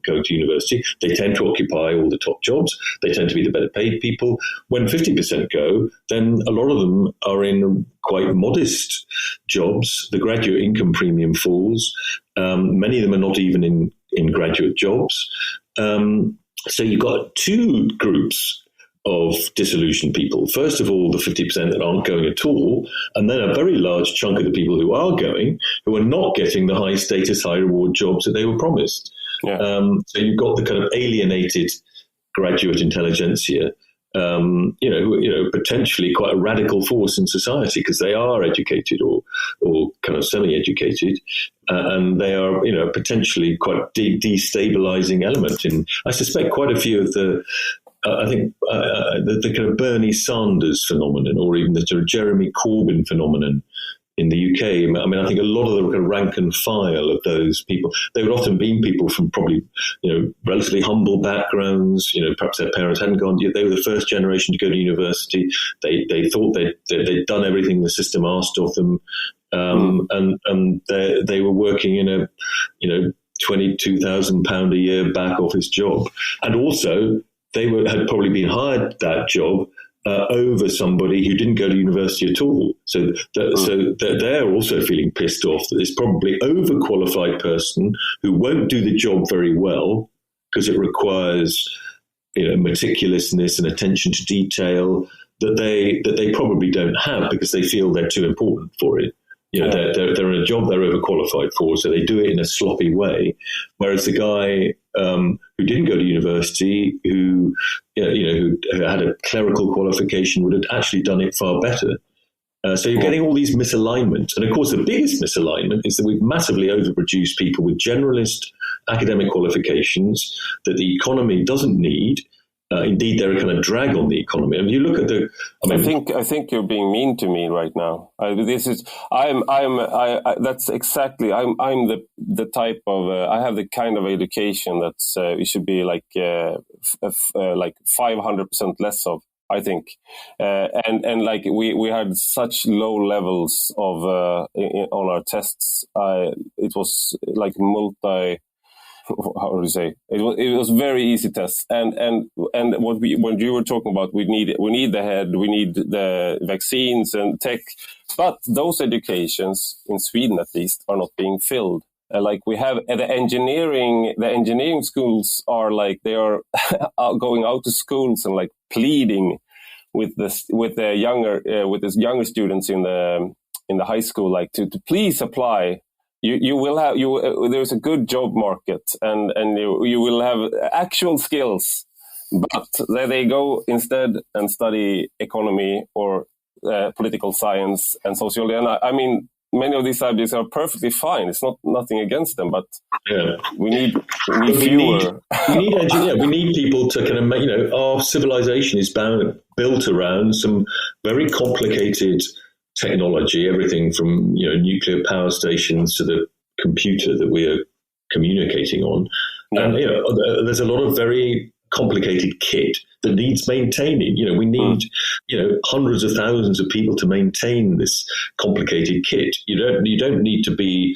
go to university, they tend to occupy all the top jobs. They tend to be the better paid people. When 50% go, then a lot of them are in quite modest jobs. The graduate income premium falls. Many of them are not even in graduate jobs. So you've got two groups of disillusioned people. First of all, the 50% that aren't going at all, and then a very large chunk of the people who are going, who are not getting the high status, high reward jobs that they were promised. Yeah. So you've got the kind of alienated graduate intelligentsia, potentially quite a radical force in society because they are educated or kind of semi-educated, and they are, potentially quite destabilizing element. And I suspect quite a few of the the kind of Bernie Sanders phenomenon, or even the sort of Jeremy Corbyn phenomenon in the UK. I mean, I think a lot of the kind of rank and file of those people, they would often be people from probably, relatively humble backgrounds. Perhaps their parents hadn't gone. They were the first generation to go to university. They thought they'd done everything the system asked of them, and they were working in a, £22,000 a year back office job, and also they had probably been hired that job over somebody who didn't go to university at all. So they're also feeling pissed off that this probably overqualified person who won't do the job very well because it requires, meticulousness and attention to detail that they probably don't have because they feel they're too important for it. They're in a job they're overqualified for, so they do it in a sloppy way. Whereas the guy who didn't go to university, who had a clerical qualification, would have actually done it far better. So you're getting all these misalignments. And of course, the biggest misalignment is that we've massively overproduced people with generalist academic qualifications that the economy doesn't need. Indeed, they're a kind of drag on the economy. And you look at I think you're being mean to me right now. That's exactly. I'm the type of. I have the kind of education that's it should be like 500% less of. I think. And like we had such low levels of on our tests. It was like how do you say? It was very easy tests, and when you were talking about, we need the head, we need the vaccines and tech, but those educations in Sweden at least are not being filled. Like we have the engineering schools are like they are going out to schools and like pleading with the younger students in the high school, like to please apply. You will have there's a good job market and you will have actual skills, but they go instead and study economy or political science and sociology. And I mean, many of these subjects are perfectly fine. It's nothing against them, but we need fewer. We need people to kind of our civilization is built around some very complicated technology, everything from nuclear power stations to the computer that we are communicating on. And there's a lot of very complicated kit that needs maintaining. We need hundreds of thousands of people to maintain this complicated kit. You don't need to be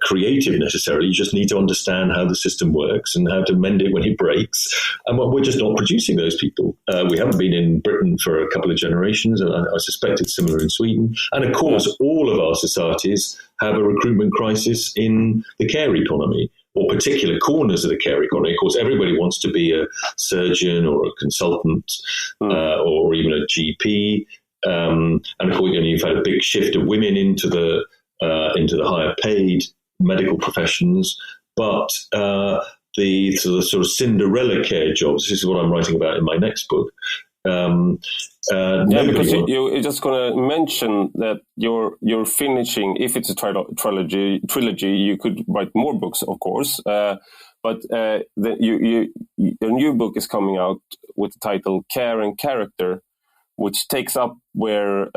creative necessarily. You just need to understand how the system works and how to mend it when it breaks. And we're just not producing those people. We haven't been in Britain for a couple of generations, and I suspect it's similar in Sweden. And of course, all of our societies have a recruitment crisis in the care economy, or particular corners of the care economy. Of course, everybody wants to be a surgeon or a consultant or even a GP. And of course, you've had a big shift of women into the higher paid medical professions, but the sort of Cinderella care jobs. This is what I'm writing about in my next book. Because you're just going to mention that you're finishing. If it's a trilogy, you could write more books, of course. But your new book is coming out with the title "Care and Character," which takes up where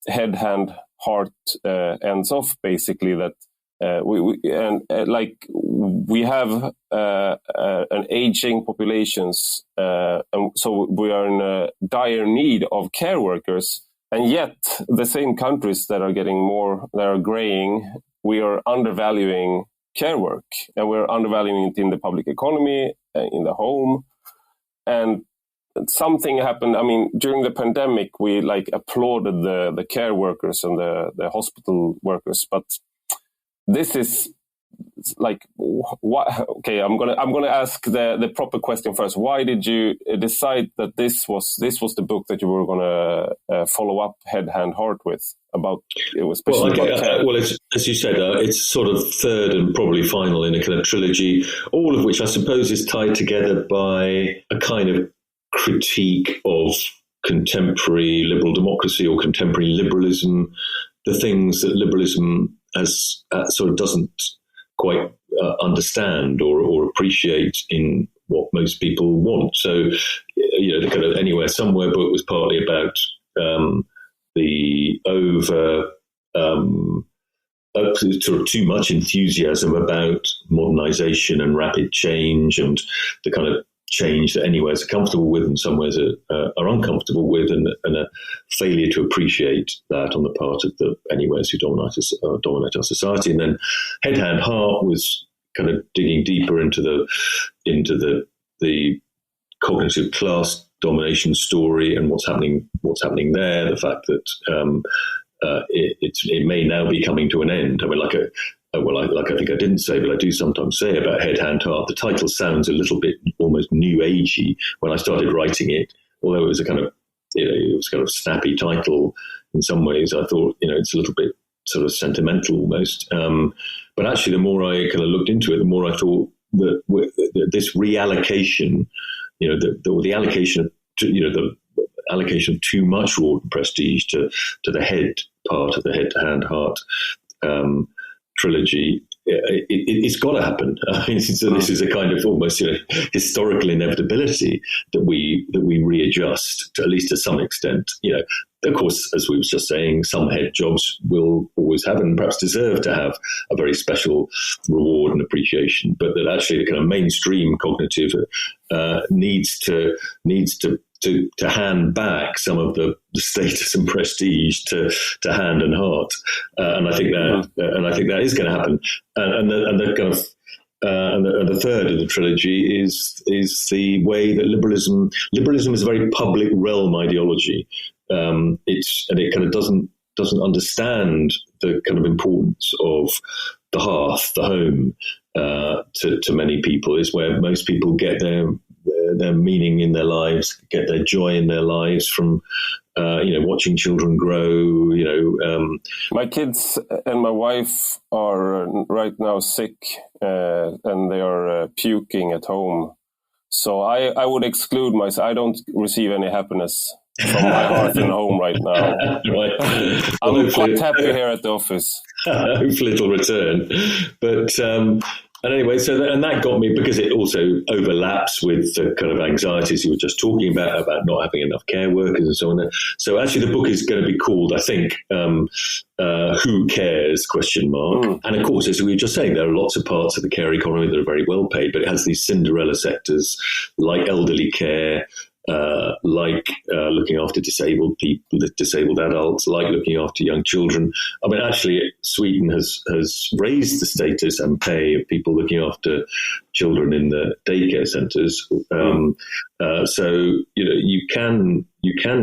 head, hand, heart ends off. Basically, that we have an aging populations, and so we are in a dire need of care workers. And yet, the same countries that are graying, we are undervaluing care work, and we're undervaluing it in the public economy, in the home, and something happened. I mean, during the pandemic, we applauded the care workers and the hospital workers, but this is what? Okay, I'm gonna ask the proper question first. Why did you decide that this was the book that you were gonna follow up Head, Hand, Heart with about? It was especially about care. Well, as you said, it's sort of third and probably final in a kind of trilogy, all of which I suppose is tied together by a kind of critique of contemporary liberal democracy or contemporary liberalism, the things that liberalism sort of doesn't quite understand or appreciate in what most people want. So, the kind of Anywhere Somewhere book was partly about the sort of too much enthusiasm about modernization and rapid change, and the kind of change that Anywheres are comfortable with and somewheres are uncomfortable with, and a failure to appreciate that on the part of the Anywheres who dominate our society. And then Head, Hand, Heart was kind of digging deeper into the cognitive class domination story and what's happening there. The fact that it may now be coming to an end. I mean, I think I didn't say, but I do sometimes say about Head, Hand, Heart, the title sounds a little bit almost new agey when I started writing it, although it was a kind of snappy title in some ways. I thought, it's a little bit sort of sentimental almost. But actually, the more I kind of looked into it, the more I thought that this reallocation, the allocation of too much reward and prestige to the head part of the Head, Hand, Heart trilogy, it's got to happen. I mean, so this is a kind of almost historical inevitability that we readjust to, at least to some extent. Of course, as we were just saying, some head jobs will always have and perhaps deserve to have a very special reward and appreciation, but that actually the kind of mainstream cognitive needs to to hand back some of the status and prestige to hand and heart, and I think that is going to happen. And the kind of and the third of the trilogy is the way that liberalism is a very public realm ideology. It kind of doesn't understand the kind of importance of the hearth, the home, to many people. Is where most people get their meaning in their lives, get their joy in their lives from, watching children grow. My kids and my wife are right now sick, and they are puking at home. So I would exclude myself. I don't receive any happiness from my hearth and home right now. Right. I'm quite happy here at the office. Hopefully it'll return. But and anyway, that got me, because it also overlaps with the kind of anxieties you were just talking about not having enough care workers and so on. So actually the book is going to be called, I think, Who Cares? ? And of course, as we were just saying, there are lots of parts of the care economy that are very well paid, but it has these Cinderella sectors like elderly care, like looking after disabled people, disabled adults, like looking after young children. I mean, actually, Sweden has raised the status and pay of people looking after children in the daycare centres. So you can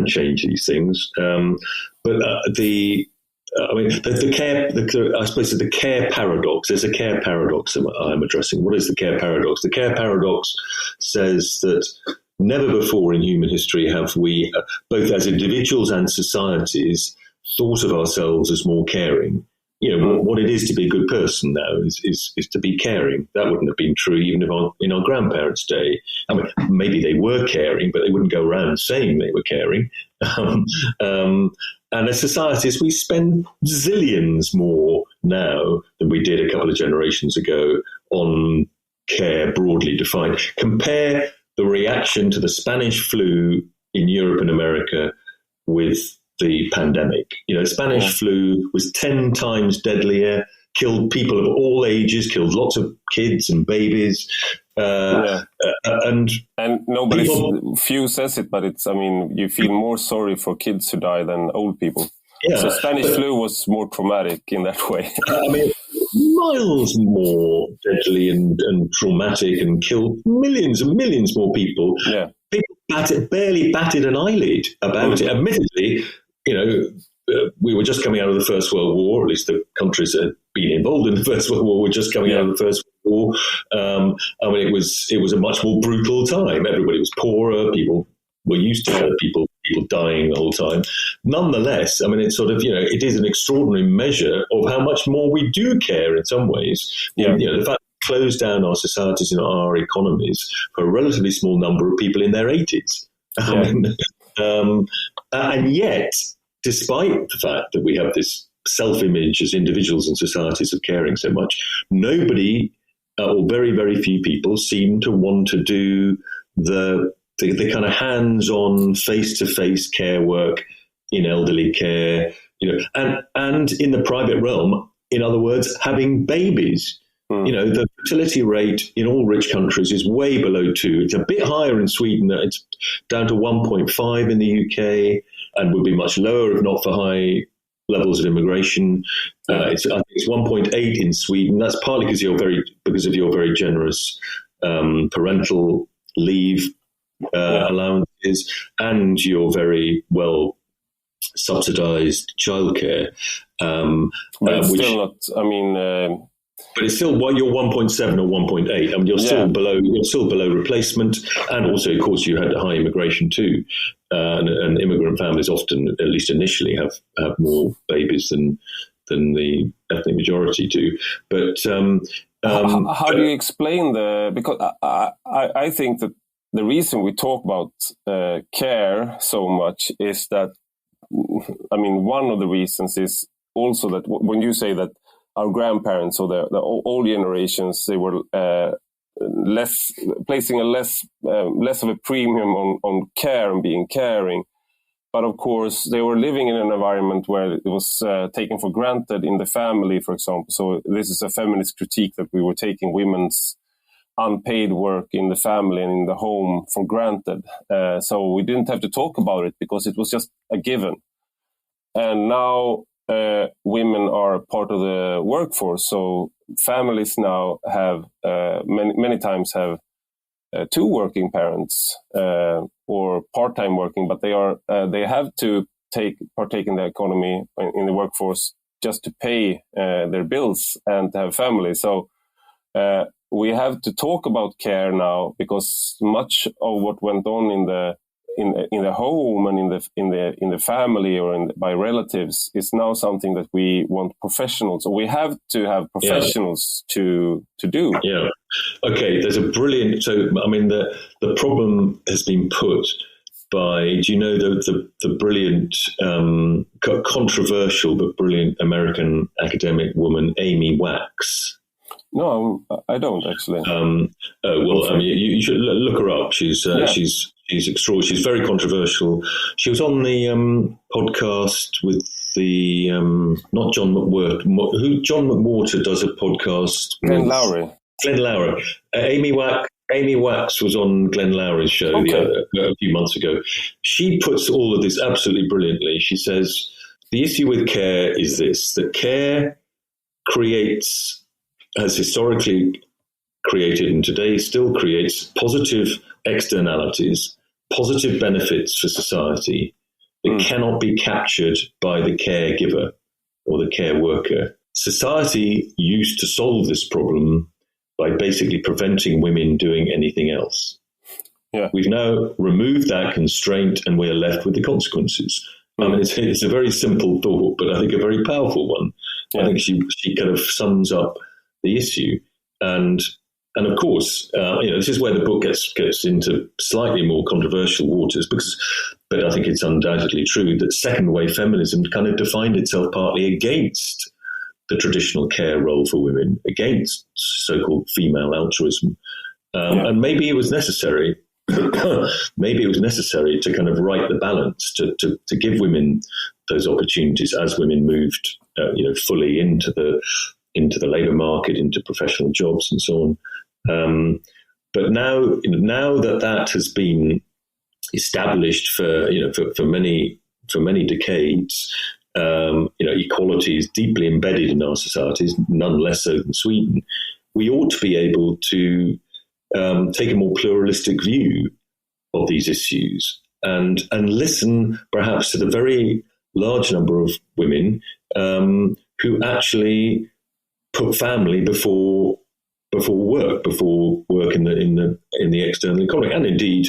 change these things, but the care paradox. There's a care paradox I'm addressing. What is the care paradox? The care paradox says that never before in human history have we, both as individuals and societies, thought of ourselves as more caring. What it is to be a good person now is to be caring. That wouldn't have been true even in our grandparents' day. I mean, maybe they were caring, but they wouldn't go around saying they were caring. And as societies, we spend zillions more now than we did a couple of generations ago on care, broadly defined. Compare the reaction to the Spanish flu in Europe and America with the pandemic. Spanish flu was 10 times deadlier, killed people of all ages, killed lots of kids and babies. And nobody, few says it, but you feel more sorry for kids who die than old people. Yeah, so Spanish flu was more traumatic in that way. Miles more deadly and traumatic, and killed millions and millions more people. Yeah. People barely batted an eyelid about it. Admittedly, we were just coming out of the First World War, at least the countries that had been involved in the First World War were just coming out of the First World War. It was a much more brutal time. Everybody was poorer. People were used to people dying the whole time. Nonetheless, it's sort of, it is an extraordinary measure of how much more we do care in some ways. Yeah. The fact we close down our societies and our economies for a relatively small number of people in their 80s. Yeah. And yet, despite the fact that we have this self-image as individuals and societies of caring so much, nobody or very, very few people seem to want to do the kind of hands-on, face-to-face care work in elderly care, and in the private realm, in other words, having babies. The fertility rate in all rich countries is way below 2. It's a bit higher in Sweden. It's down to 1.5 in the UK, and would be much lower if not for high levels of immigration. I think it's 1.8 in Sweden. That's partly because of your very generous parental leave allowances and your very well subsidised childcare. But still not. But it's still you're 1.7 or 1.8. You're still below replacement, and also, of course, you had high immigration too. And immigrant families often, at least initially, have more babies than the ethnic majority do. But how do you explain because I think that the reason we talk about care so much is that, one of the reasons is also that when you say that our grandparents or the old generations, they were placing a less of a premium on care and being caring. But of course, they were living in an environment where it was taken for granted in the family, for example. So this is a feminist critique that we were taking women's unpaid work in the family and in the home for granted. So we didn't have to talk about it because it was just a given. And now women are part of the workforce. So families now have many times have two working parents or part-time working, but they have to partake in the economy in the workforce just to pay their bills and to have family. So we have to talk about care now because much of what went on in the home and in the family or by relatives is now something that we want professionals. So we have to have professionals to do. Yeah. Okay. There's a brilliant. So I mean, the problem has been put by, do you know the brilliant, controversial but brilliant American academic woman Amy Wax? No, I don't actually. Well, I mean, you should look her up. She's extraordinary. She's very controversial. She was on the podcast with the not John McWhorter. John McWhorter does a podcast. Glenn Lowry. Amy Wax was on Glenn Lowry's show a few months ago. She puts all of this absolutely brilliantly. She says the issue with care is this: that care has historically created and today still creates positive externalities, positive benefits for society that cannot be captured by the caregiver or the care worker. Society used to solve this problem by basically preventing women doing anything else. Yeah. We've now removed that constraint and we're left with the consequences. I mean, it's a very simple thought, but I think a very powerful one. Yeah. I think she kind of sums up the issue. And of course, this is where the book gets into slightly more controversial waters, but I think it's undoubtedly true that second wave feminism kind of defined itself partly against the traditional care role for women, against so-called female altruism. And maybe it was necessary. Maybe it was necessary to kind of right the balance, to give women those opportunities as women moved, fully into the labour market, into professional jobs and so on. But now that has been established for many decades, equality is deeply embedded in our societies, none less so than Sweden. We ought to be able to take a more pluralistic view of these issues and listen perhaps to the very large number of women who actually put family before work in the external economy, and indeed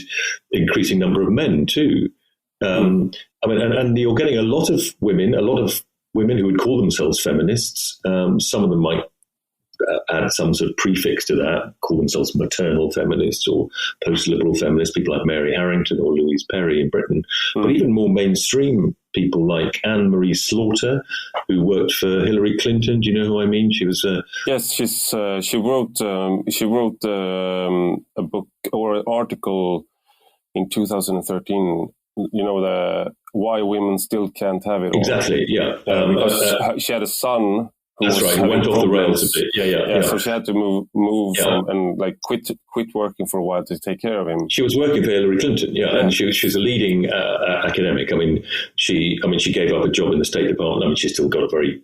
increasing number of men too. And you're getting a lot of women who would call themselves feminists. Some of them might add some sort of prefix to that, call themselves maternal feminists or post-liberal feminists, people like Mary Harrington or Louise Perry in Britain. But even more mainstream people like Anne-Marie Slaughter, who worked for Hillary Clinton. Do you know who I mean? She was yes, she wrote a book or an article in 2013. The why women still can't have it all. Exactly, yeah. Because she had a son. That's right. He went off the rails a bit. Yeah. So she had to move from, and quit working for a while to take care of him. She was working for Hillary Clinton, and she was a leading academic. I mean, she gave up a job in the State Department. I mean, she's still got a very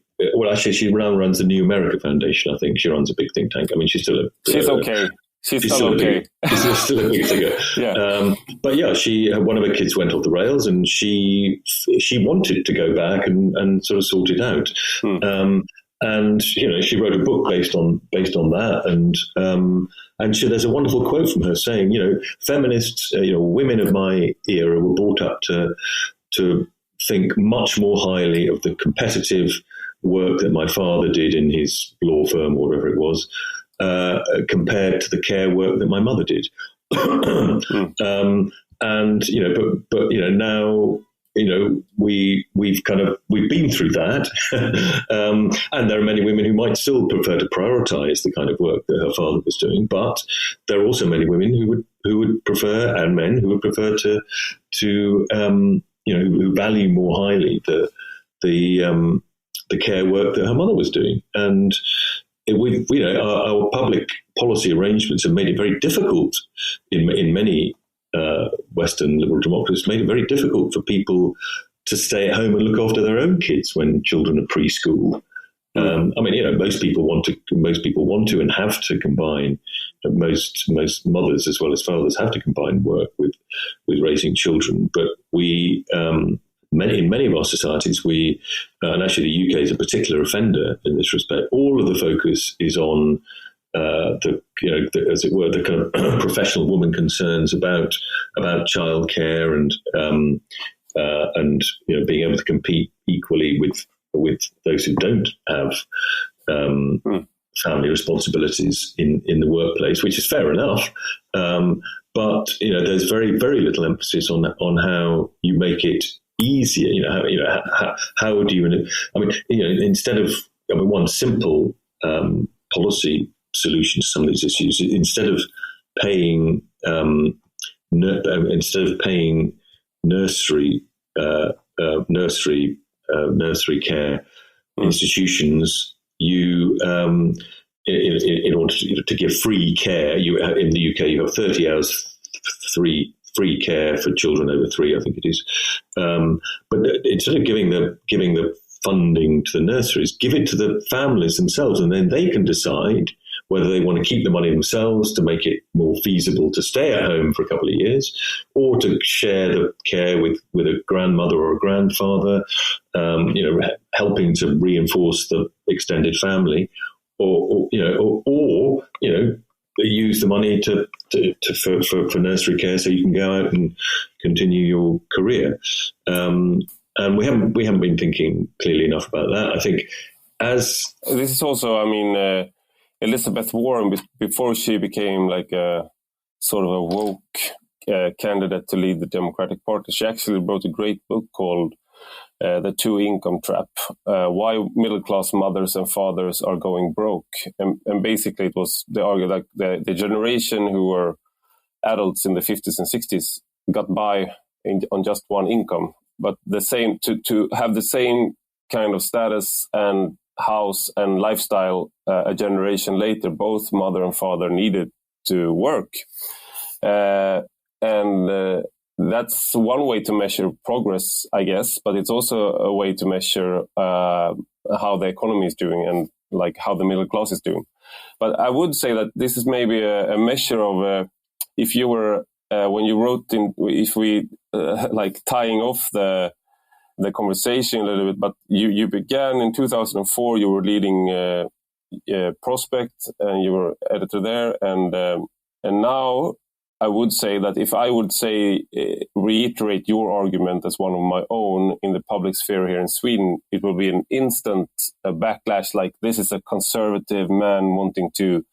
actually, she now runs the New America Foundation. I think she runs a big think tank. I mean, she's still okay. She's still okay. She's still a big figure. Yeah. But one of her kids went off the rails, and she wanted to go back and sort of sort it out. And she wrote a book based on that, and there's a wonderful quote from her saying, feminists, women of my era were brought up to think much more highly of the competitive work that my father did in his law firm or whatever it was, compared to the care work that my mother did. Now. We've been through that, and there are many women who might still prefer to prioritise the kind of work that her father was doing. But there are also many women who would prefer, and men who would prefer to who value more highly the care work that her mother was doing. And our public policy arrangements have made it very difficult in many Western liberal democracies, made it very difficult for people to stay at home and look after their own kids when children are preschool. Most people want to and have to combine. Most mothers as well as fathers have to combine work with raising children. But we, in many of our societies, and actually the UK is a particular offender in this respect. All of the focus is on the kind of professional woman concerns about childcare and being able to compete equally with those who don't have family responsibilities in the workplace, which is fair enough. But there's very, very little emphasis on how you make it easier. How do you? Instead of one simple policy solution to some of these issues, instead of paying nursery care institutions, you in order to give free care, in the UK you have 30 hours free care for children over 3, I think it is. But instead of giving the funding to the nurseries, give it to the families themselves, and then they can decide whether they want to keep the money themselves to make it more feasible to stay at home for a couple of years, or to share the care with a grandmother or a grandfather, helping to reinforce the extended family, or use the money for nursery care so you can go out and continue your career. And we haven't been thinking clearly enough about that. I think this is also, Elizabeth Warren, before she became like a sort of a woke candidate to lead the Democratic Party, she actually wrote a great book called The Two Income Trap, Why Middle-Class Mothers and Fathers Are Going Broke. And basically they argued like the generation who were adults in the 50s and 60s got by on just one income, but the same to have the same kind of status and house and lifestyle a generation later, both mother and father needed to work. And that's one way to measure progress, I guess, but it's also a way to measure how the economy is doing and like how the middle class is doing. But I would say that this is maybe a measure of if you were, when you wrote if we like tying off the conversation a little bit, but you began in 2004, you were leading Prospect and you were editor there. And now I would say that if I would reiterate your argument as one of my own in the public sphere here in Sweden, it will be an instant backlash. Like, this is a conservative man wanting to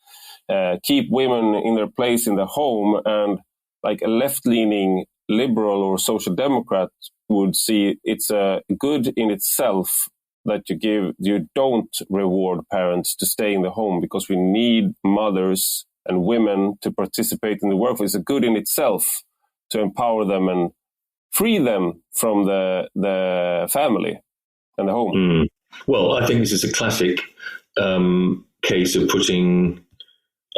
keep women in their place in the home, and like a left-leaning liberal or social democrat would see it's a good in itself that you don't reward parents to stay in the home, because we need mothers and women to participate in the workforce. It's a good in itself to empower them and free them from the family and the home. Well, I think this is a classic case of putting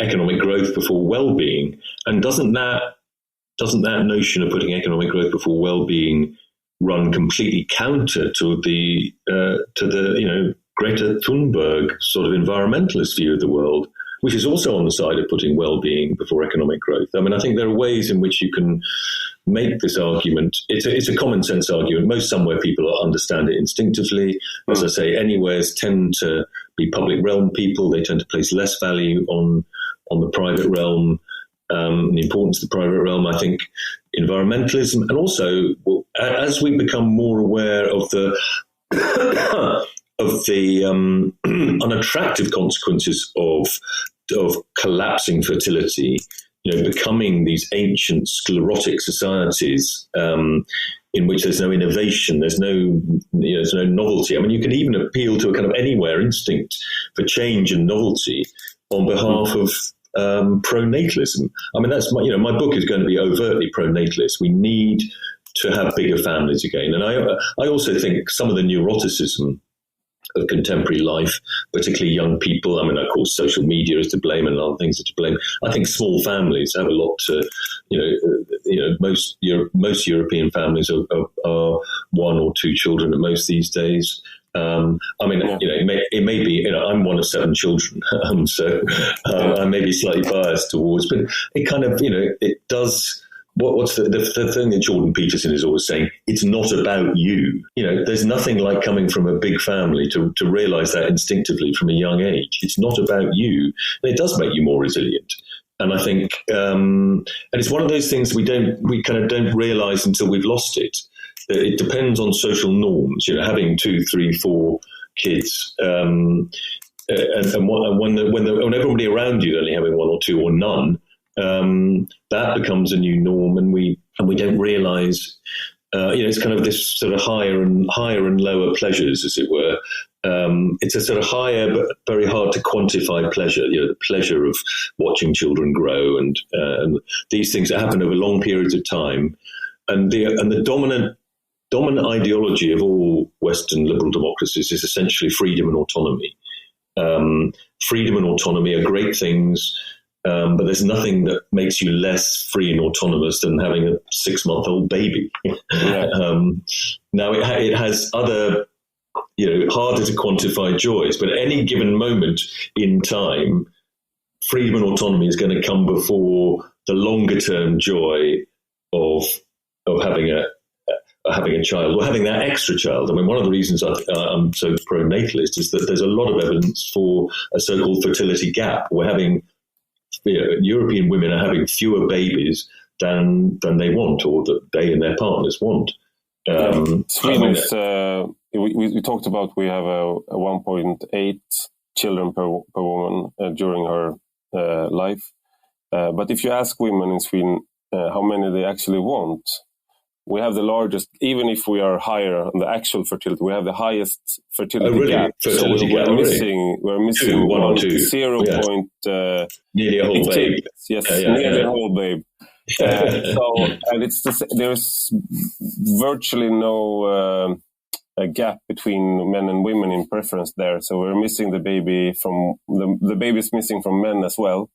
economic growth before well-being. And doesn't that notion of putting economic growth before well-being run completely counter to the Greta Thunberg sort of environmentalist view of the world, which is also on the side of putting well-being before economic growth? I mean, I think there are ways in which you can make this argument. It's a common sense argument. Somewhere people understand it instinctively. As I say, anywheres tend to be public realm people. They tend to place less value on the private realm, the importance of the private realm. I think environmentalism, and also as we become more aware of the unattractive consequences of collapsing fertility, becoming these ancient sclerotic societies in which there's no innovation, there's no novelty. I mean, you can even appeal to a kind of anywhere instinct for change and novelty on behalf of pronatalism. I mean, that's my book is going to be overtly pronatalist. We need to have bigger families again. And I also think some of the neuroticism contemporary life, particularly young people. I mean, of course, social media is to blame and other things are to blame. I think small families have a lot to, most European families are one or two children at most these days. It may be, I'm one of 7 children, so I may be slightly biased towards, but it kind of, it does. What's the thing that Jordan Peterson is always saying? It's not about you. There's nothing like coming from a big family to realize that instinctively from a young age. It's not about you, and it does make you more resilient. And I think, and it's one of those things we kind of don't realize until we've lost it. It depends on social norms. Having 2, 3, 4 kids, and when everybody around you only having 1 or 2 or none. That becomes a new norm, and we don't realize, it's kind of this sort of higher and lower pleasures, as it were. It's a sort of higher but very hard to quantify pleasure. The pleasure of watching children grow, and these things that happen over long periods of time, and the dominant ideology of all Western liberal democracies is essentially freedom and autonomy. Freedom and autonomy are great things. But there's nothing that makes you less free and autonomous than having a 6-month-old baby. Yeah. Now, it has other, harder to quantify joys, but at any given moment in time, freedom and autonomy is going to come before the longer-term joy of having a child or having that extra child. I mean, one of the reasons I'm so pro-natalist is that there's a lot of evidence for a so-called fertility gap. We're having European women are having fewer babies than they want, or that they and their partners want. Sweden is, we talked about, we have a 1.8 children per woman during her life. But if you ask women in Sweden how many they actually want, we have the largest, even if we are higher on the actual fertility, we have the highest fertility gap. Fertility gap. We're missing 1 or 2, 0. Nearly a whole babe. Yes, nearly a whole babe. And there's virtually no gap between men and women in preference there. So we're missing the baby from the baby's missing from men as well.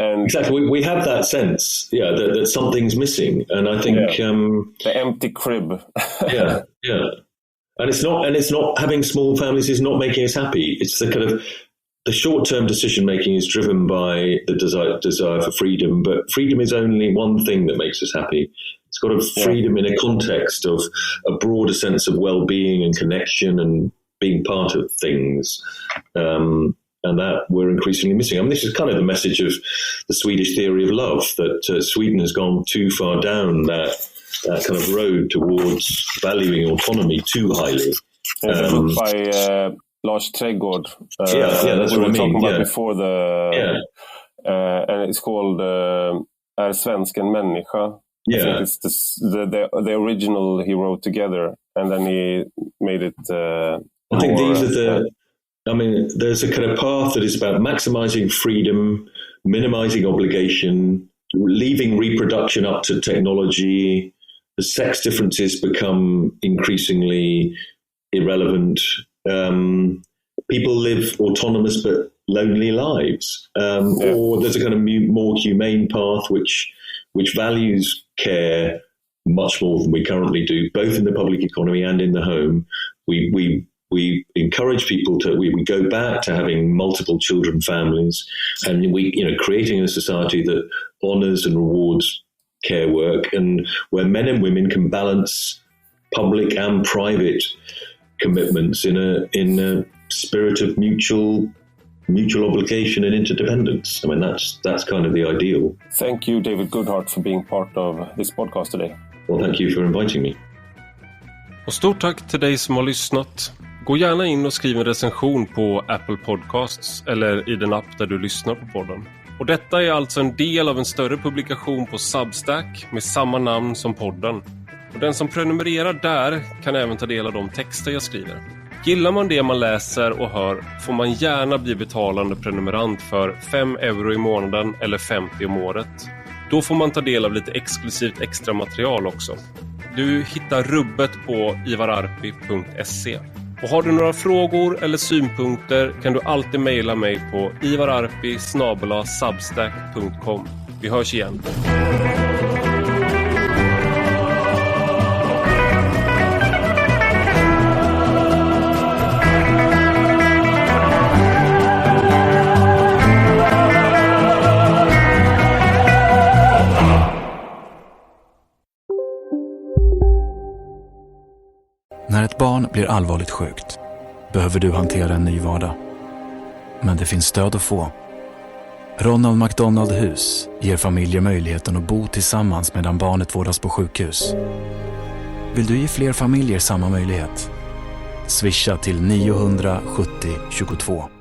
And exactly, we have that sense, that something's missing, and I think the empty crib. and it's not having small families is not making us happy. It's the kind of the short-term decision making is driven by the desire for freedom, but freedom is only one thing that makes us happy. It's got a freedom in a context of a broader sense of well-being and connection and being part of things. And that we're increasingly missing. I mean, this is kind of the message of the Swedish theory of love, that Sweden has gone too far down that kind of road towards valuing autonomy too highly. There's a book by Lars Trädgård. That's we what were I mean. talking about before and it's called Är svensken människa? I think it's the original he wrote together, and then he made it. I think these are there's a kind of path that is about maximizing freedom, minimizing obligation, leaving reproduction up to technology. The sex differences become increasingly irrelevant. People live autonomous but lonely lives. Or there's a kind of more humane path which values care much more than we currently do, both in the public economy and in the home. We encourage people we go back to having multiple children families, and creating a society that honours and rewards care work, and where men and women can balance public and private commitments in a spirit of mutual obligation and interdependence. I mean, that's kind of the ideal. Thank you, David Goodhart, for being part of this podcast today. Well, thank you for inviting me. Och stort tack till dig som har lyssnat. Gå gärna in och skriv en recension på Apple Podcasts eller i den app där du lyssnar på podden. Och detta är alltså en del av en större publikation på Substack med samma namn som podden. Och den som prenumererar där kan även ta del av de texter jag skriver. Gillar man det man läser och hör får man gärna bli betalande prenumerant för 5 euro i månaden eller 50 om året. Då får man ta del av lite exklusivt extra material också. Du hittar rubbet på ivararpi.se. Och har du några frågor eller synpunkter kan du alltid mejla mig på ivararpi@substack.com. Vi hörs igen. När ett barn blir allvarligt sjukt behöver du hantera en ny vardag. Men det finns stöd att få. Ronald McDonald Hus ger familjer möjligheten att bo tillsammans medan barnet vårdas på sjukhus. Vill du ge fler familjer samma möjlighet? Swisha till 970 22.